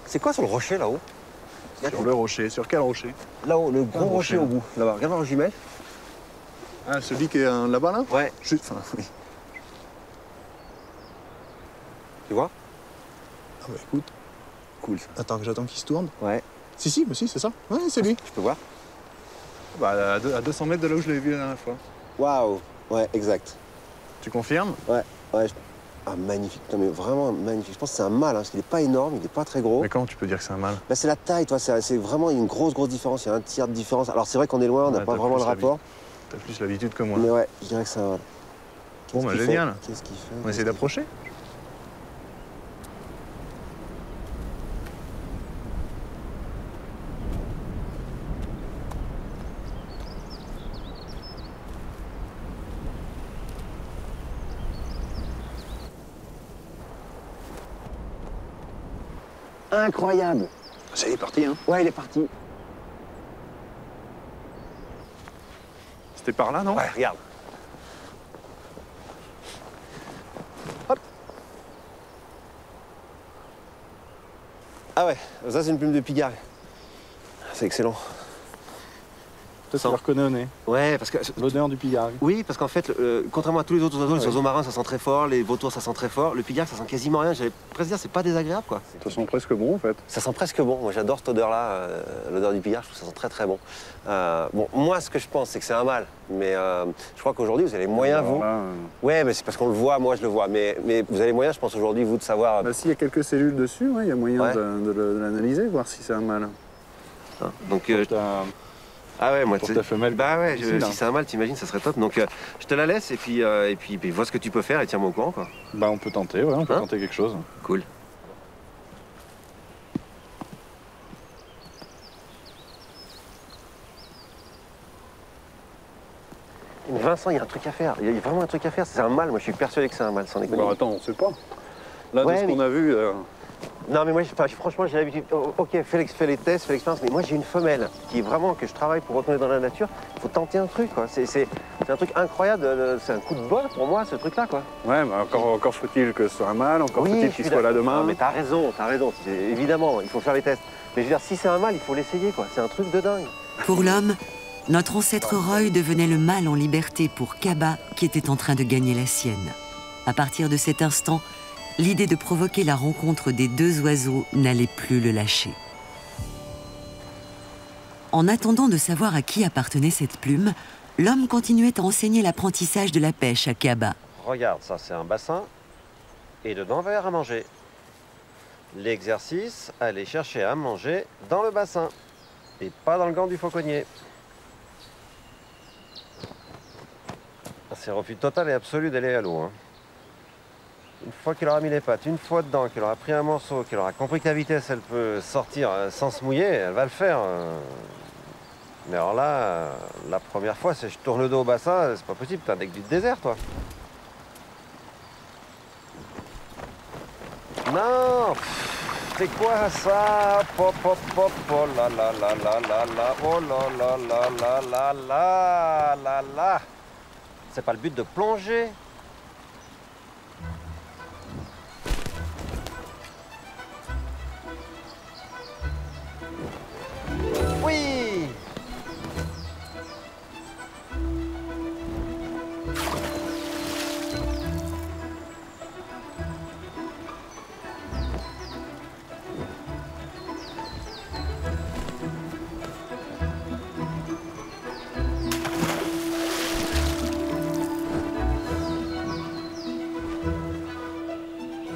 C'est quoi sur le rocher là-haut? Sur le rocher. Sur quel rocher? Là-haut, le gros rocher au bout. Là-bas, regarde voir où j'y mets. Ah, celui qui est là-bas, là? Ouais. Juste, enfin, oui. Tu vois? Ah bah écoute. Cool ça. Attends, j'attends qu'il se tourne. Ouais. Si, bah si, c'est ça. Ouais, c'est lui. Je peux voir? Bah, à 200 mètres de là où je l'avais vu la dernière fois. Waouh. Ouais, exact. Tu confirmes? Ouais. Ah, magnifique. Non, mais vraiment magnifique. Je pense que c'est un mâle, hein, parce qu'il n'est pas énorme, il n'est pas très gros. Mais comment tu peux dire que c'est un mâle? Bah, c'est la taille, toi. C'est vraiment une grosse différence. Il y a un tiers de différence. Alors, c'est vrai qu'on est loin, on n'a Ouais, pas t'as vraiment le plus rapport. T'as plus l'habitude que moi. Mais ouais, je dirais que c'est un mâle. Bon, bah génial. Qu'est-ce qu'il fait? On essaie d'approcher? Incroyable. Ça y est, parti, hein? Ouais, il est parti. C'était par là, non? Ouais, regarde. Hop. Ah ouais, ça c'est une plume de pigargue. C'est excellent. Toi, tu le reconnais au nez. Ouais, parce que... L'odeur du pigargue. Oui, parce qu'en fait, contrairement à tous les autres oiseaux, les oiseaux marins, ça sent très fort, les vautours, ça sent très fort. Le pigargue, ça sent quasiment rien. J'allais presque dire, c'est pas désagréable, quoi. Ça sent presque bon, en fait. Ça sent presque bon. Moi, j'adore cette odeur-là, l'odeur du pigargue. Je trouve que ça sent très, très bon. Bon, moi, ce que je pense, c'est que c'est un mâle. Mais je crois qu'aujourd'hui, vous avez les moyens, vous... Ouais, mais c'est parce qu'on le voit, moi, je le vois. Mais vous avez les moyens, je pense, aujourd'hui, vous, de savoir... Bah, s'il y a quelques cellules dessus, il y a moyen Ouais. de l'analyser, voir si c'est un mâle. Hein, donc... Ah ouais, moi, pour ta femelle. Bah ouais, Ici, si c'est un mâle, t'imagines, ça serait top. Donc je te la laisse et puis vois ce que tu peux faire et tiens-moi au courant, quoi. Bah on peut tenter, ouais, on peut Hein? tenter quelque chose. Cool. Vincent, il y a un truc à faire. Il y a vraiment un truc à faire. C'est un mâle. Moi, je suis persuadé que c'est un mâle, sans déconner. Bah attends, on sait pas. Là, Ouais, de ce mais- qu'on a vu... Non, mais moi, franchement, j'ai l'habitude. Ok, fais les tests, fais l'expérience, mais moi, j'ai une femelle qui est vraiment que je travaille pour retourner dans la nature. Il faut tenter un truc, quoi. C'est un truc incroyable. C'est un coup de bol pour moi, ce truc-là, quoi. Ouais, mais encore faut-il que ce soit un mâle, encore Oui, faut-il je qu'il suis soit là d'accord. demain. Non, mais t'as raison. Évidemment, il faut faire les tests. Mais je veux dire, si c'est un mâle, il faut l'essayer, quoi. C'est un truc de dingue. Pour l'homme, notre ancêtre Roy devenait le mâle en liberté pour Kaba, qui était en train de gagner la sienne. À partir de cet instant, l'idée de provoquer la rencontre des deux oiseaux n'allait plus le lâcher. En attendant de savoir à qui appartenait cette plume, l'homme continuait à enseigner l'apprentissage de la pêche à Kaba. Regarde, ça, c'est un bassin. Et dedans, il va y avoir à manger. L'exercice, aller chercher à manger dans le bassin. Et pas dans le gant du fauconnier. C'est refus total et absolu d'aller à l'eau. Hein. Une fois qu'il aura mis les pattes, une fois dedans, qu'il aura pris un morceau, qu'il aura compris que la vitesse, elle peut sortir sans se mouiller, elle va le faire. Mais alors là, la première fois, si je tourne le dos au bassin, c'est pas possible, t'es un mec du désert, toi. Non, c'est quoi ça? Pop, pop, pop, oh là là là là là là, oh là là là là là là là là. C'est pas le but de plonger. Oui!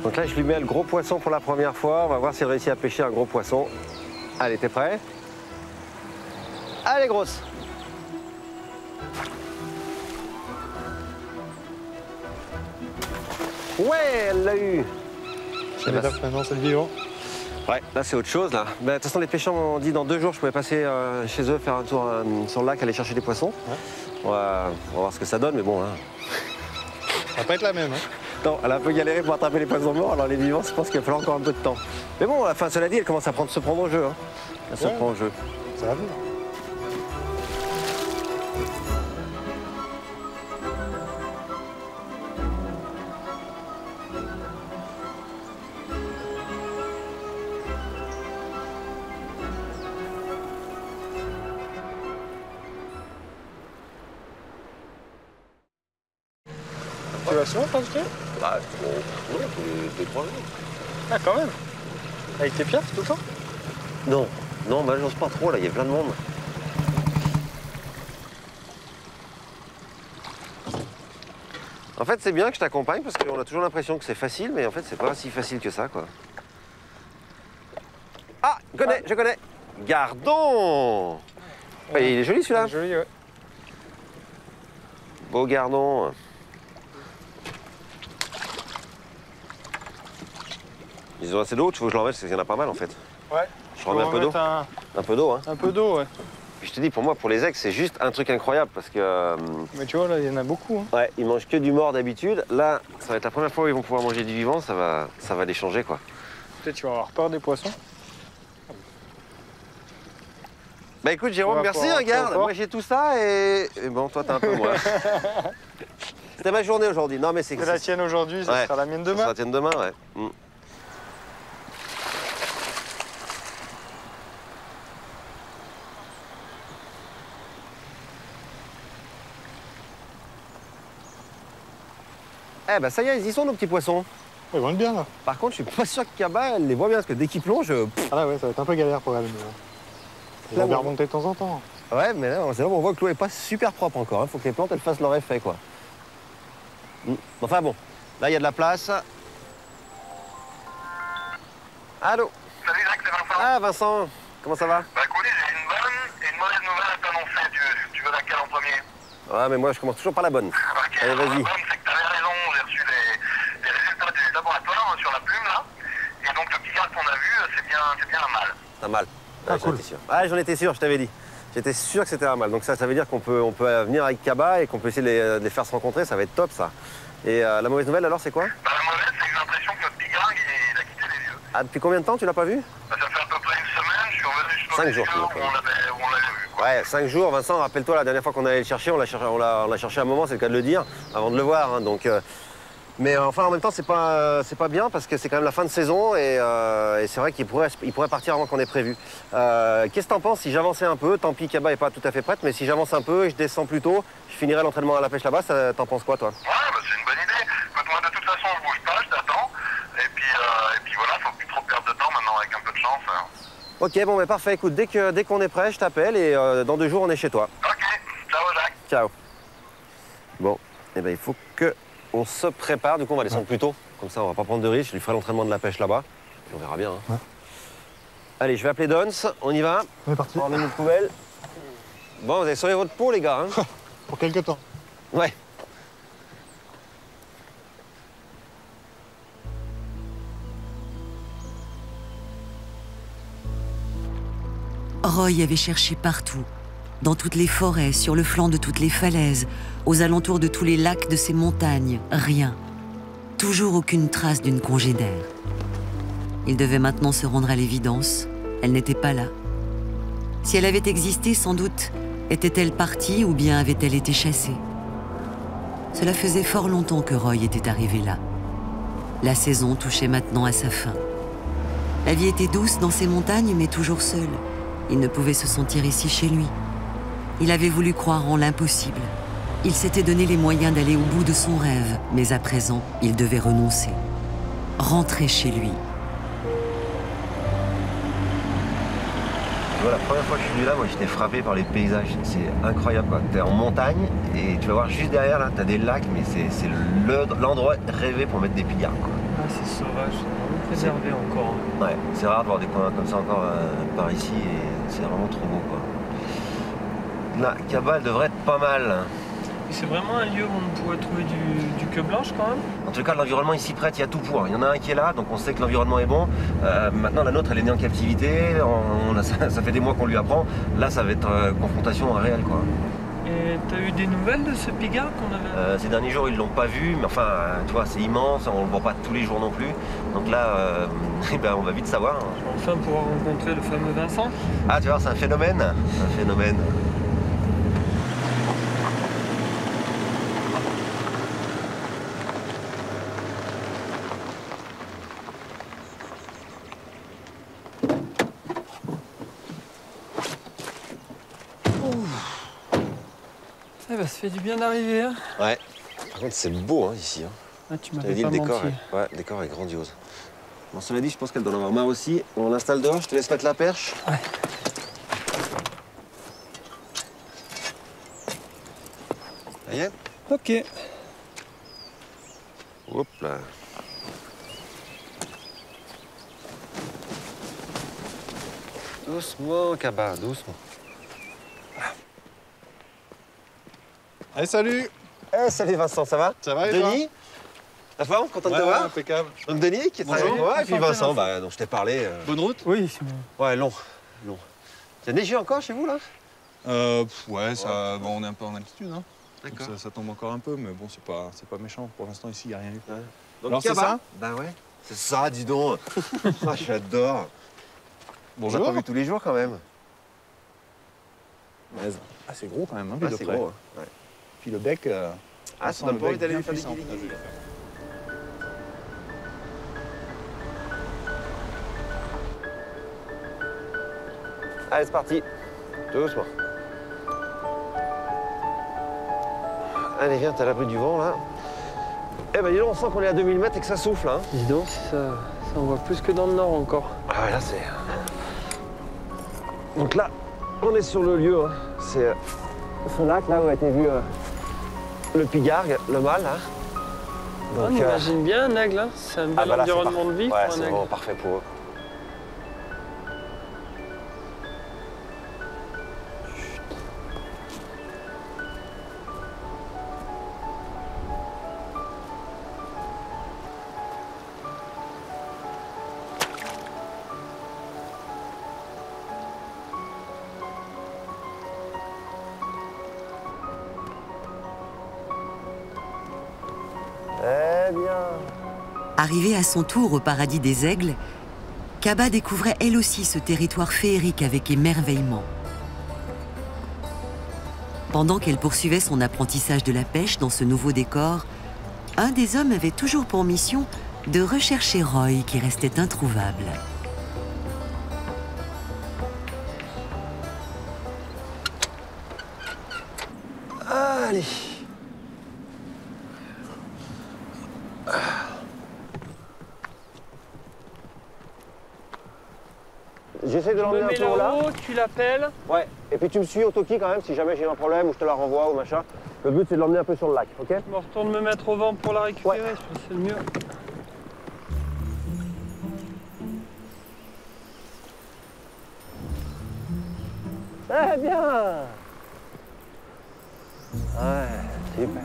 Donc là, je lui mets le gros poisson pour la première fois. On va voir s'il réussit à pêcher un gros poisson. Allez, t'es prêt? Allez, grosse! Ouais, elle l'a eu! C'est l'étape maintenant, c'est le vivant. Ouais, là c'est autre chose là. De toute façon, les pêcheurs m'ont dit dans 2 jours je pouvais passer chez eux, faire un tour sur le lac, aller chercher des poissons. Ouais. On va voir ce que ça donne, mais bon. Hein. Ça va pas être la même, hein. Non, elle a un peu galéré pour attraper les poissons morts, alors les vivants, je pense qu'il va falloir encore un peu de temps. Mais bon, enfin, cela dit, elle commence à se prendre au jeu. Hein. Elle se prend au jeu. Ça va venir. vas souvent pratiquer? Bah, non, tous les 3 jours. Ah, quand même. Avec tes piafs tout le temps? Non, non, bah, j'ose pas trop, là, il y a plein de monde. En fait, c'est bien que je t'accompagne parce qu'on a toujours l'impression que c'est facile, mais en fait, c'est pas si facile que ça, quoi. Ah, je connais. Gardon. Ouais, il est joli, celui-là. Joli, ouais. Beau gardon. Ils ont assez d'eau, tu veux que je l'enlève parce qu'il y en a pas mal, en fait. Ouais. Je remets un peu d'eau. Un peu d'eau, hein. Un peu d'eau, ouais. Puis je te dis, pour moi, pour les ex, c'est juste un truc incroyable parce que... Mais tu vois, là, il y en a beaucoup. Hein. Ouais, ils mangent que du mort d'habitude. Là, ça va être la première fois où ils vont pouvoir manger du vivant, ça va les changer, quoi. Peut-être tu vas avoir peur des poissons. Bah écoute, Jérôme, merci, regarde. Moi, j'ai tout ça et bon, toi, t'as un peu moins. C'était ma journée aujourd'hui. Non, mais c'est la tienne aujourd'hui, ça sera la mienne demain. Ça sera la tienne demain, ouais. Eh ben ça y est, ils y sont nos petits poissons. Ils vont être bien là. Par contre, je suis pas sûr que Kaba, elle les voit bien parce que dès qu'ils plongent. Ah là ouais, ça va être un peu galère pour elle. Elle va bien remonter de temps en temps. Ouais, mais là, c'est là où on voit que l'eau est pas super propre encore. Il faut que les plantes elles fassent leur effet, quoi. Enfin bon, là il y a de la place. Allô. Salut Jacques, c'est Vincent. Ah Vincent, comment ça va? Bah écoute, j'ai une bonne et une mauvaise nouvelle à t'annoncer. Tu veux laquelle en premier? Ouais, mais moi je commence toujours par la bonne. Ok, allez, vas-y. La bonne, c'est que t'avais raison, j'ai reçu les résultats du laboratoire sur la plume là. Et donc le petit gars qu'on a vu, c'est bien un mâle. Un mâle. Ah, cool. Sûr. Ah, j'en étais sûr, je t'avais dit. J'étais sûr que c'était un mâle. Donc ça veut dire qu'on peut venir avec Kaba et qu'on peut essayer de les faire se rencontrer, ça va être top ça. Et la mauvaise nouvelle alors c'est quoi? Bah la mauvaise, c'est que j'ai l'impression que notre petit gars, il a quitté les lieux. Ah, depuis combien de temps tu l'as pas vu? Bah, ça fait à peu près une semaine, je suis revenu sur 5 les jours. lieux où on l'avait vu. Quoi. Ouais, 5 jours, Vincent, rappelle-toi, la dernière fois qu'on allait le chercher, on l'a cherché à un moment, c'est le cas de le dire, avant de le voir. Hein, donc, mais enfin, en même temps, c'est pas bien parce que c'est quand même la fin de saison et c'est vrai qu'il pourrait partir avant qu'on ait prévu. Qu'est-ce que t'en penses si j'avançais un peu? Tant pis, Kaba n'est pas tout à fait prête, mais si j'avance un peu et je descends plus tôt, je finirai l'entraînement à la pêche là-bas, t'en penses quoi, toi? Ouais, bah, c'est une bonne idée. Écoute, moi, de toute façon, je bouge pas, je t'attends. Et puis voilà, faut plus trop perdre de temps maintenant avec un peu de chance. Hein. Ok, bon, mais parfait. Écoute, dès qu'on est prêt, je t'appelle et dans 2 jours, on est chez toi. Ok, ciao Jacques. Ciao. Bon, eh ben, il faut qu'on se prépare. Du coup, on va descendre plus tôt. Comme ça, on va pas prendre de risques. Je lui ferai l'entraînement de la pêche là-bas. Et on verra bien. Hein. Ouais. Allez, je vais appeler Dons. On y va. On est parti. On ramène une poubelle. Bon, vous avez sauvé votre peau, les gars. Hein. Pour quelques temps. Ouais. Roy avait cherché partout, dans toutes les forêts, sur le flanc de toutes les falaises, aux alentours de tous les lacs de ces montagnes, rien. Toujours aucune trace d'une congénère. Il devait maintenant se rendre à l'évidence, elle n'était pas là. Si elle avait existé, sans doute, était-elle partie ou bien avait-elle été chassée? Cela faisait fort longtemps que Roy était arrivé là. La saison touchait maintenant à sa fin. La vie était douce dans ces montagnes, mais toujours seule. Il ne pouvait se sentir ici chez lui. Il avait voulu croire en l'impossible. Il s'était donné les moyens d'aller au bout de son rêve, mais à présent, il devait renoncer. Rentrer chez lui. Tu vois, la première fois que je suis venu là, moi j'étais frappé par les paysages. C'est incroyable, quoi. T'es en montagne et tu vas voir juste derrière, là, t'as des lacs, mais c'est l'endroit rêvé pour mettre des pillards, quoi. Ah, c'est sauvage, c'est vraiment préservé encore. Ouais, c'est rare de voir des coins comme ça encore par ici et c'est vraiment trop beau, quoi. Là, Kaba, elle devrait être pas mal. Et c'est vraiment un lieu où on pourrait trouver du queue blanche quand même? En tout cas, l'environnement ici prête, il y a tout pour. Il y en a un qui est là, donc on sait que l'environnement est bon. Maintenant, la nôtre, elle est née en captivité. Ça fait des mois qu'on lui apprend. Là, ça va être confrontation réelle, quoi. Et t'as eu des nouvelles de ce pigard qu'on avait? Ces derniers jours, ils l'ont pas vu, mais enfin, tu vois, c'est immense, on le voit pas tous les jours non plus. Donc là, ben, on va vite savoir. Enfin, pouvoir rencontrer le fameux Vincent. Ah, tu vois, c'est un phénomène. Un phénomène. Eh ben, ça fait du bien d'arriver, hein. Ouais. Par contre, c'est beau hein, ici. Hein. Ah, tu Je m'avais t'avais dit, pas le décor, menti. ouais, le décor est grandiose. Bon, cela dit, je pense qu'elle doit en avoir marre aussi. On l'installe dehors, je te laisse mettre la perche. Ouais. Ça y est? Ok. Hop là. Doucement, Kaba, doucement. Allez, salut. Eh, salut Vincent, ça va? Ça va et toi? Denis? La forme, content de te voir? Impeccable. Donc Denis qui est très Bonjour. ouais, et puis Vincent, bah, dont je t'ai parlé. Bonne route? Oui. Ouais, long. Il y a neigé encore chez vous là? Ouais, ça, bon, on est un peu en altitude, hein. D'accord. Ça tombe encore un peu, mais bon, c'est pas méchant. Pour l'instant, ici, il n'y a rien eu. Ouais. Donc Alors, c'est Kaba? ça? Bah ouais. C'est ça, dis donc. Ah, j'adore. Bonjour. On l'a pas vu tous les jours quand même. Ah, c'est gros quand même, hein, Ah, vu de c'est près. gros. Ouais. Puis le bec. Ah, ça donne pas envie d'aller lui faire des puissant. guillis. Allez, c'est parti. Doucement. Allez, viens, t'as l'abri du vent, là. Eh ben, dis donc, on sent qu'on est à 2000 mètres et que ça souffle, hein. Dis donc, ça envoie plus que dans le nord encore. Ah ouais, là, c'est... Donc là, on est sur le lieu, hein. C'est ce lac, là, où a été vu le pigargue, le mâle, là. On imagine bien un aigle, hein. C'est un bel bah là, environnement de vie ouais, pour c'est un aigle. vraiment parfait pour eux. Eh bien... Arrivée à son tour au paradis des aigles, Kaba découvrait elle aussi ce territoire féerique avec émerveillement. Pendant qu'elle poursuivait son apprentissage de la pêche dans ce nouveau décor, un des hommes avait toujours pour mission de rechercher Roy qui restait introuvable. Allez. J'essaie de Tu me l'emmener un mets peu au large. là-haut, tu l'appelles. Ouais. Et puis tu me suis au toki quand même si jamais j'ai un problème ou je te la renvoie ou machin. Le but c'est de l'emmener un peu sur le lac, ok? Je me retourne me mettre au vent pour la récupérer, Ouais. je pense que c'est le mieux. Eh bien. Ouais, super.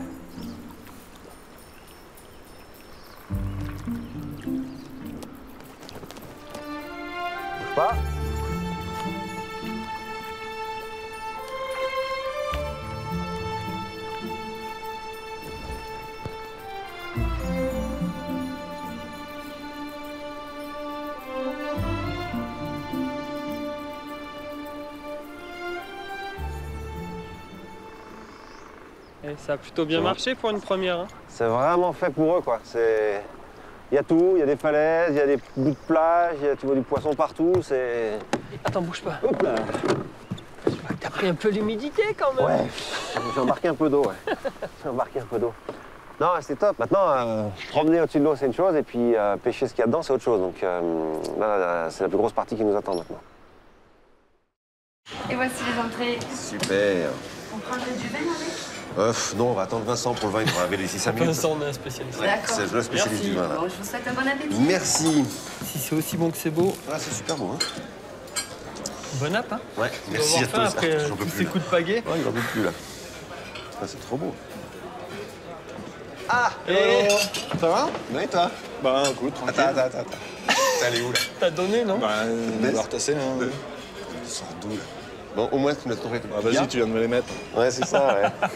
Bouge pas. Et ça a plutôt bien marché pour une première. Hein. C'est vraiment fait pour eux, quoi. C'est... Il y a tout, il y a des falaises, il y a des bouts de plage, tu vois du poisson partout, c'est... Attends, bouge pas. Hop là. T'as pris un peu l'humidité quand même. Ouais, j'ai embarqué un peu d'eau, ouais. J'ai embarqué un peu d'eau. Non, c'est top. Maintenant, promener au-dessus de l'eau, c'est une chose, et puis pêcher ce qu'il y a dedans, c'est autre chose. Donc là, c'est la plus grosse partie qui nous attend maintenant. Et voici les entrées. Super. On prendrait du vin avec? Non, on va attendre Vincent pour le vin, il va arriver d'ici 5 minutes. Vincent, on est un spécialiste. Ouais, D'accord. c'est le spécialiste du vin, là. Bon, je vous souhaite un bon appétit. Merci. Si c'est aussi bon que c'est beau, Ah, c'est super beau, hein. bon app, hein. Ouais, Tu dois merci à avoir tous. faim après J'en peux tous plus, ces là. coups de pagaie. Ouais, il en peut plus, là. Ah, c'est trop beau. Ah, Et Ça va? non, et toi? Bah, écoute, tranquille. Attends. T'es allé où, là? t'as donné, non? Bah, on Baisse. va retasser, hein. Il sort d'où, là? Bon, au moins, tu nous as trouvé. Ah, vas-y, tu viens de me les mettre. Ouais, c'est ça, ouais.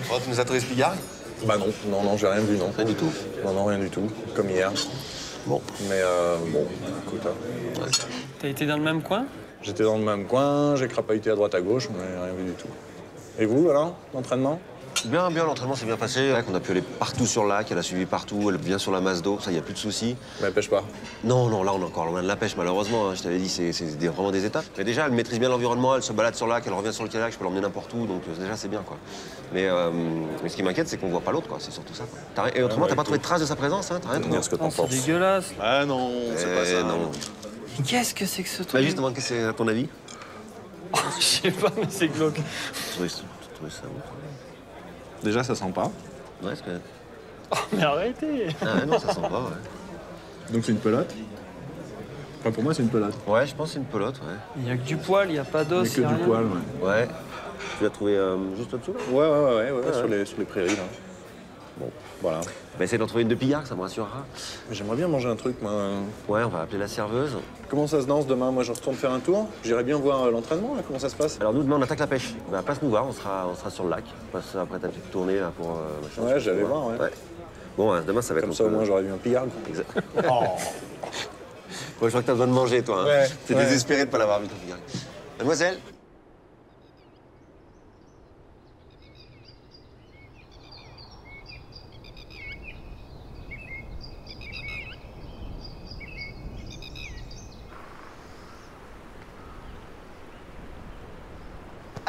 Bon, tu nous as trouvé ce pigargue? Bah non, j'ai rien vu, non. Rien du tout. Non, rien du tout, comme hier. Bon. Mais bon, écoute, hein. T'as été dans le même coin? J'étais dans le même coin, j'ai crapahuté à droite à gauche, mais rien vu du tout. Et vous, alors, l'entraînement? Bien, l'entraînement s'est bien passé. On a pu aller partout sur le lac, elle a suivi partout, elle est bien sur la masse d'eau, ça, il n'y a plus de soucis. Mais elle pêche pas? Non, là, on est encore loin de la pêche, malheureusement. Hein. Je t'avais dit, c'est vraiment des étapes. Mais déjà, elle maîtrise bien l'environnement, elle se balade sur le lac, elle revient sur le kayak, je peux l'emmener n'importe où, donc déjà, c'est bien, quoi. Mais ce qui m'inquiète, c'est qu'on voit pas l'autre, quoi. C'est surtout ça, quoi. Et autrement, t'as pas trouvé de trace de sa présence, hein? T'as rien trouvé? Ce que t'en penses. C'est dégueulasse. Ah non, c'est pas ça. Non. Qu'est-ce que c'est que ce truc? Bah justement, qu'est-ce que c'est à ton avis? Je sais pas, mais c'est glauque. Tu trouvais ça ouf? Déjà, ça sent pas. Ouais, c'est que... Oh, mais arrêtez! Ah non, ça sent pas, ouais. Donc c'est une pelote? Enfin, pour moi, c'est une pelote. Ouais, je pense que c'est une pelote, ouais. Il n'y a que du poil, il n'y a pas d'os. Il n'y a que du poil, ouais. Ouais. Tu l'as trouvé juste au-dessous, là? Ouais, sur les prairies, là. Bon, voilà. Bah, essaye d'en trouver une de Pillard, ça me rassurera. J'aimerais bien manger un truc, moi. Ouais, on va appeler la serveuse. Comment ça se danse demain? Moi, je retourne faire un tour. J'irai bien voir l'entraînement, là. Comment ça se passe? Alors nous, demain, on attaque la pêche. Bah, passe nous voir, on sera sur le lac. Passe après ta petite tournée, là, pour... machin, Ouais, j'allais voir, ouais. Bon, demain, ça va être... Comme ça, au moins, j'aurais vu un Pillard. Exact. Oh. Ouais, je crois que t'as besoin de manger, toi. Hein. Ouais. T'es désespéré de pas l'avoir vu, ton Pillard. Mademoiselle?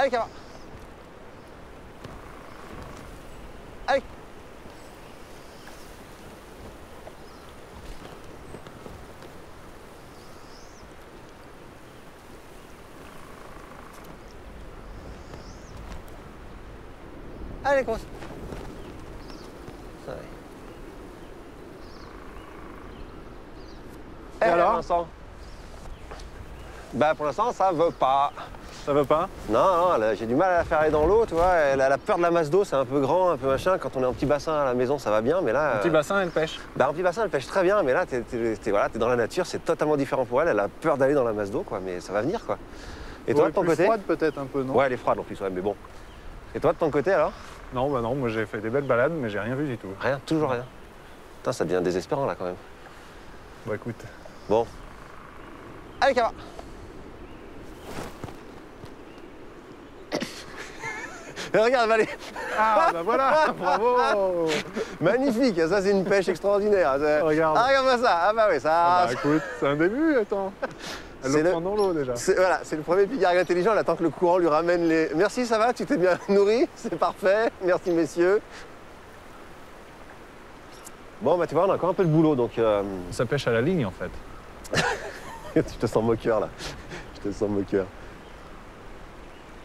Allez, Cara. Allez. Allez, commence. Ça va. Et alors Vincent? Bah, pour l'instant, ça veut pas. Ça veut pas? Non, j'ai du mal à la faire aller dans l'eau, tu vois. Elle a peur de la masse d'eau, c'est un peu grand, un peu machin. Quand on est en petit bassin à la maison, ça va bien, mais là... Un petit bassin, elle pêche? Bah, en petit bassin, elle pêche très bien, mais là, t'es dans la nature, c'est totalement différent pour elle. Elle a peur d'aller dans la masse d'eau, quoi, mais ça va venir, quoi. Et toi, de ton côté? Froide peut-être un peu, non? Ouais, elle est froide en plus, ouais, mais bon. Et toi, de ton côté, alors? Non, bah non, moi j'ai fait des belles balades, mais j'ai rien vu du tout. Rien, toujours rien. Putain, ça devient désespérant, là, quand même. Bah écoute. Bon. Allez, Cara. Et regarde, elle va aller. Ah, bah voilà, bravo. Magnifique, ça c'est une pêche extraordinaire. Regarde. Ah, regarde-moi ça. Ah bah oui, ça... Ah bah écoute, c'est un début, attends. Elle le prend dans l'eau déjà. Voilà, c'est le premier Pillard intelligent, elle attend que le courant lui ramène les... Merci, ça va, tu t'es bien nourri, c'est parfait. Merci messieurs. Bon, bah tu vois, on a encore un peu de boulot, donc... Ça pêche à la ligne en fait. Tu te sens moqueur là. Je te sens moqueur.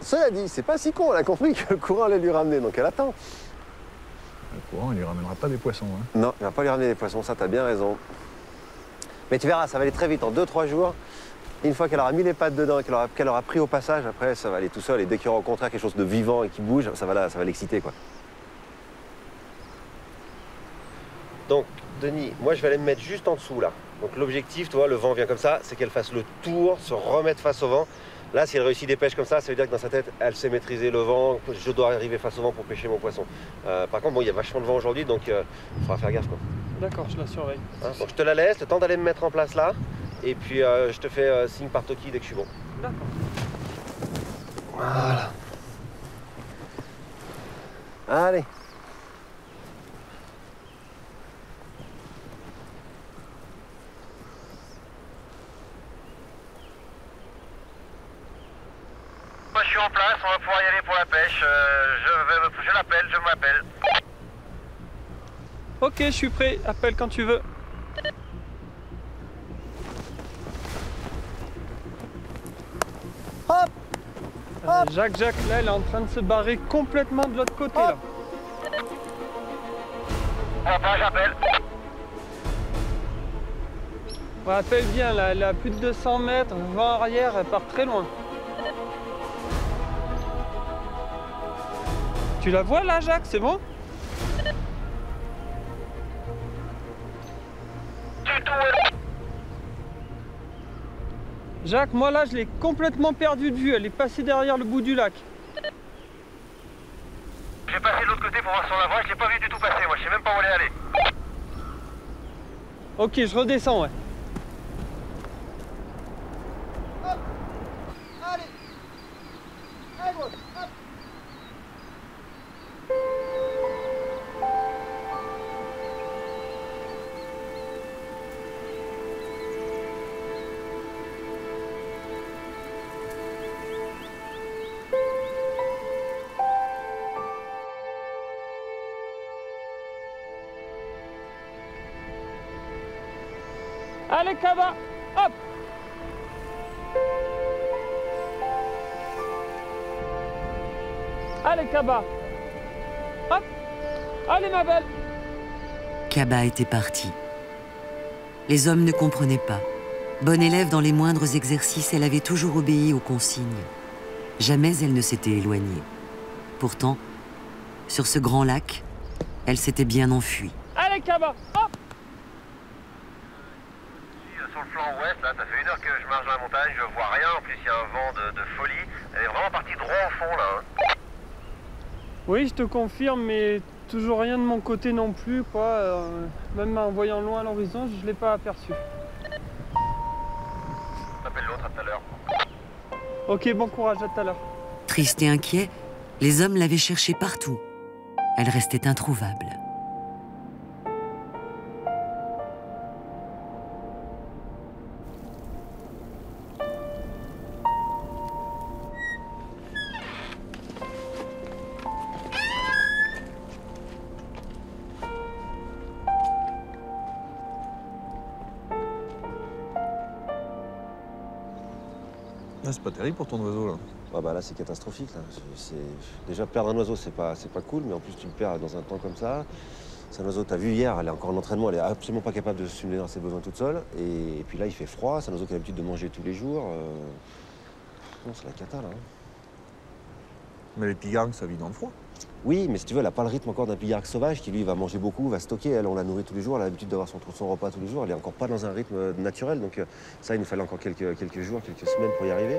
Cela dit, c'est pas si con, elle a compris que le courant allait lui ramener, donc elle attend. Le courant, il lui ramènera pas des poissons. Hein. Non, il va pas lui ramener des poissons, ça t'as bien raison. Mais tu verras, ça va aller très vite, en 2-3 jours. Une fois qu'elle aura mis les pattes dedans et qu'elle aura pris au passage, après ça va aller tout seul. Et dès qu'il y aura au contraire quelque chose de vivant et qui bouge, ça va l'exciter, quoi. Donc, Denis, moi je vais aller me mettre juste en dessous là. Donc l'objectif, tu vois, le vent vient comme ça, c'est qu'elle fasse le tour, se remettre face au vent. Là, si elle réussit des pêches comme ça veut dire que dans sa tête, elle sait maîtriser le vent. Je dois arriver face au vent pour pêcher mon poisson. Par contre, bon, il y a vachement de vent aujourd'hui, donc il faudra faire gaffe, quoi. D'accord, je la surveille. Hein, donc je te la laisse, le temps d'aller me mettre en place là. Et puis je te fais signe par Toki dès que je suis bon. D'accord. Voilà. Allez. Moi, je suis en place, on va pouvoir y aller pour la pêche. Je m'appelle. Ok, je suis prêt. Appelle quand tu veux. Hop. Jacques, là, elle est en train de se barrer complètement de l'autre côté, là. Enfin, j'appelle. Ouais, appelle bien, là, elle est à plus de 200 mètres, vent arrière, elle part très loin. Tu la vois là, Jacques, c'est bon? Jacques, moi là, je l'ai complètement perdue de vue, elle est passée derrière le bout du lac. J'ai passé de l'autre côté pour voir sur la voie, je l'ai pas vu du tout passer, moi je sais même pas où elle est allée. Ok, je redescends, ouais. Hop. Allez. Allez, hop. Allez, Kaba, hop. Allez, Kaba. Hop. Allez, ma belle. Kaba était partie. Les hommes ne comprenaient pas. Bonne élève dans les moindres exercices, elle avait toujours obéi aux consignes. Jamais elle ne s'était éloignée. Pourtant, sur ce grand lac, elle s'était bien enfuie. Allez, Kaba, hop. Sur le flanc ouest, là, ça fait 1 heure que je marche dans la montagne, je vois rien, en plus il y a un vent de folie. Elle est vraiment partie droit au fond, là. Oui, je te confirme, mais toujours rien de mon côté non plus, quoi. Même en voyant loin à l'horizon, je ne l'ai pas aperçu. J'appelle l'autre à tout à l'heure. Ok, bon courage, à tout à l'heure. Triste et inquiet, les hommes l'avaient cherchée partout. Elle restait introuvable. Ah, c'est pas terrible pour ton oiseau, là. Ah bah là, c'est catastrophique. Là. Déjà, perdre un oiseau, c'est pas cool, mais en plus, tu le perds dans un temps comme ça. C'est un oiseau, t'as vu hier, elle est encore en entraînement, elle est absolument pas capable de stimuler dans ses besoins toute seule. Et puis là, il fait froid, c'est un oiseau qui a l'habitude de manger tous les jours. Non, c'est la cata, là. Mais les pigargues, ça vit dans le froid. Oui, mais si tu veux, elle n'a pas le rythme encore d'un pigargue sauvage qui, lui, va manger beaucoup, va stocker. Elle, on la nourrit tous les jours, elle a l'habitude d'avoir son repas tous les jours. Elle est encore pas dans un rythme naturel. Donc ça, il nous fallait encore quelques jours, quelques semaines pour y arriver.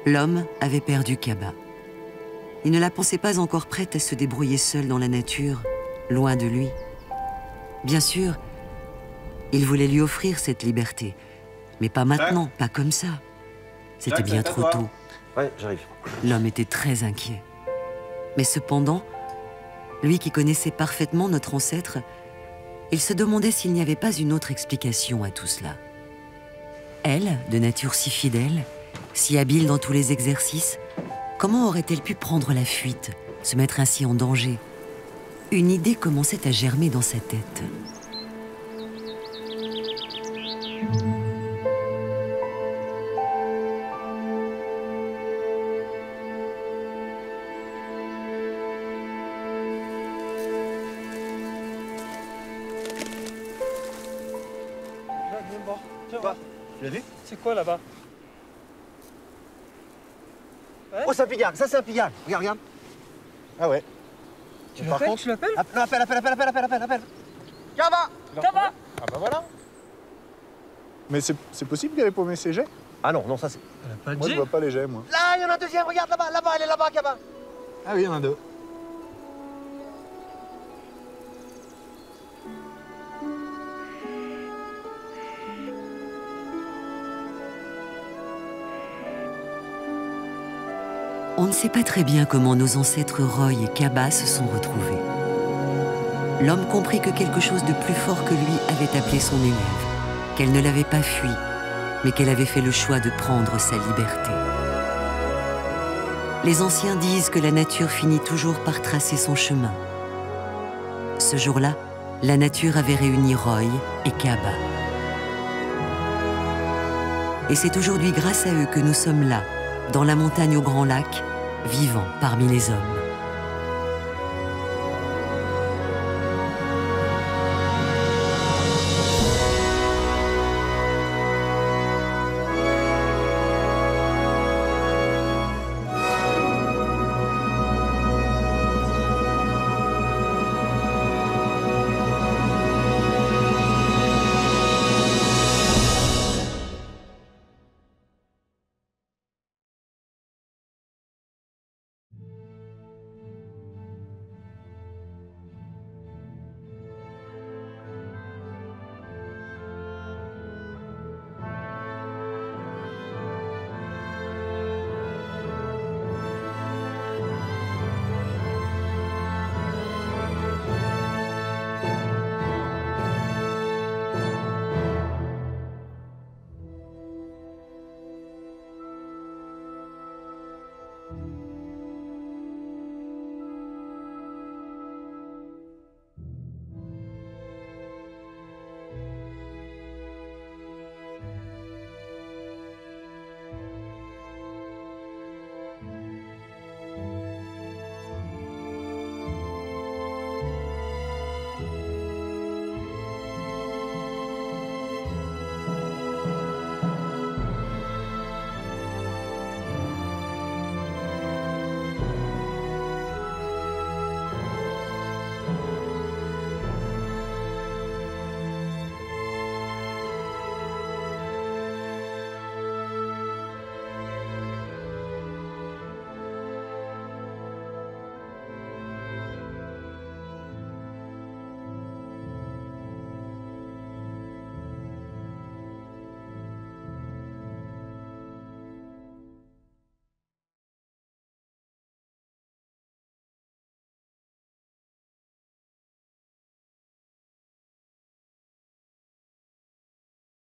L'homme avait perdu Kaba. Il ne la pensait pas encore prête à se débrouiller seule dans la nature, loin de lui. Bien sûr, il voulait lui offrir cette liberté, mais pas maintenant, pas comme ça. C'était bien trop tôt. Ouais, j'arrive. L'homme était très inquiet. Mais cependant, lui qui connaissait parfaitement notre ancêtre, il se demandait s'il n'y avait pas une autre explication à tout cela. Elle, de nature si fidèle, si habile dans tous les exercices, comment aurait-elle pu prendre la fuite, se mettre ainsi en danger? Une idée commençait à germer dans sa tête. Tu l'as vu? C'est quoi là-bas? Ouais. Oh, c'est un pigargue, ça c'est un pigargue. Regarde, regarde. Ah ouais. Tu l'appelles? Tu l'appelles? Non, appelle. Kaba! Kaba! Ah bah voilà. Mais c'est possible qu'elle ait paumé ses jets? Ah non, ça c'est... Elle a pas de Moi je jet. vois pas les jets, moi. Là, il y en a un deuxième, regarde là-bas, elle est là-bas, Kaba. Ah oui, il y en a deux. On ne sait pas très bien comment nos ancêtres Roy et Kaba se sont retrouvés. L'homme comprit que quelque chose de plus fort que lui avait appelé son élève, qu'elle ne l'avait pas fui, mais qu'elle avait fait le choix de prendre sa liberté. Les anciens disent que la nature finit toujours par tracer son chemin. Ce jour-là, la nature avait réuni Roy et Kaba. Et c'est aujourd'hui grâce à eux que nous sommes là, dans la montagne au Grand Lac, vivants parmi les hommes.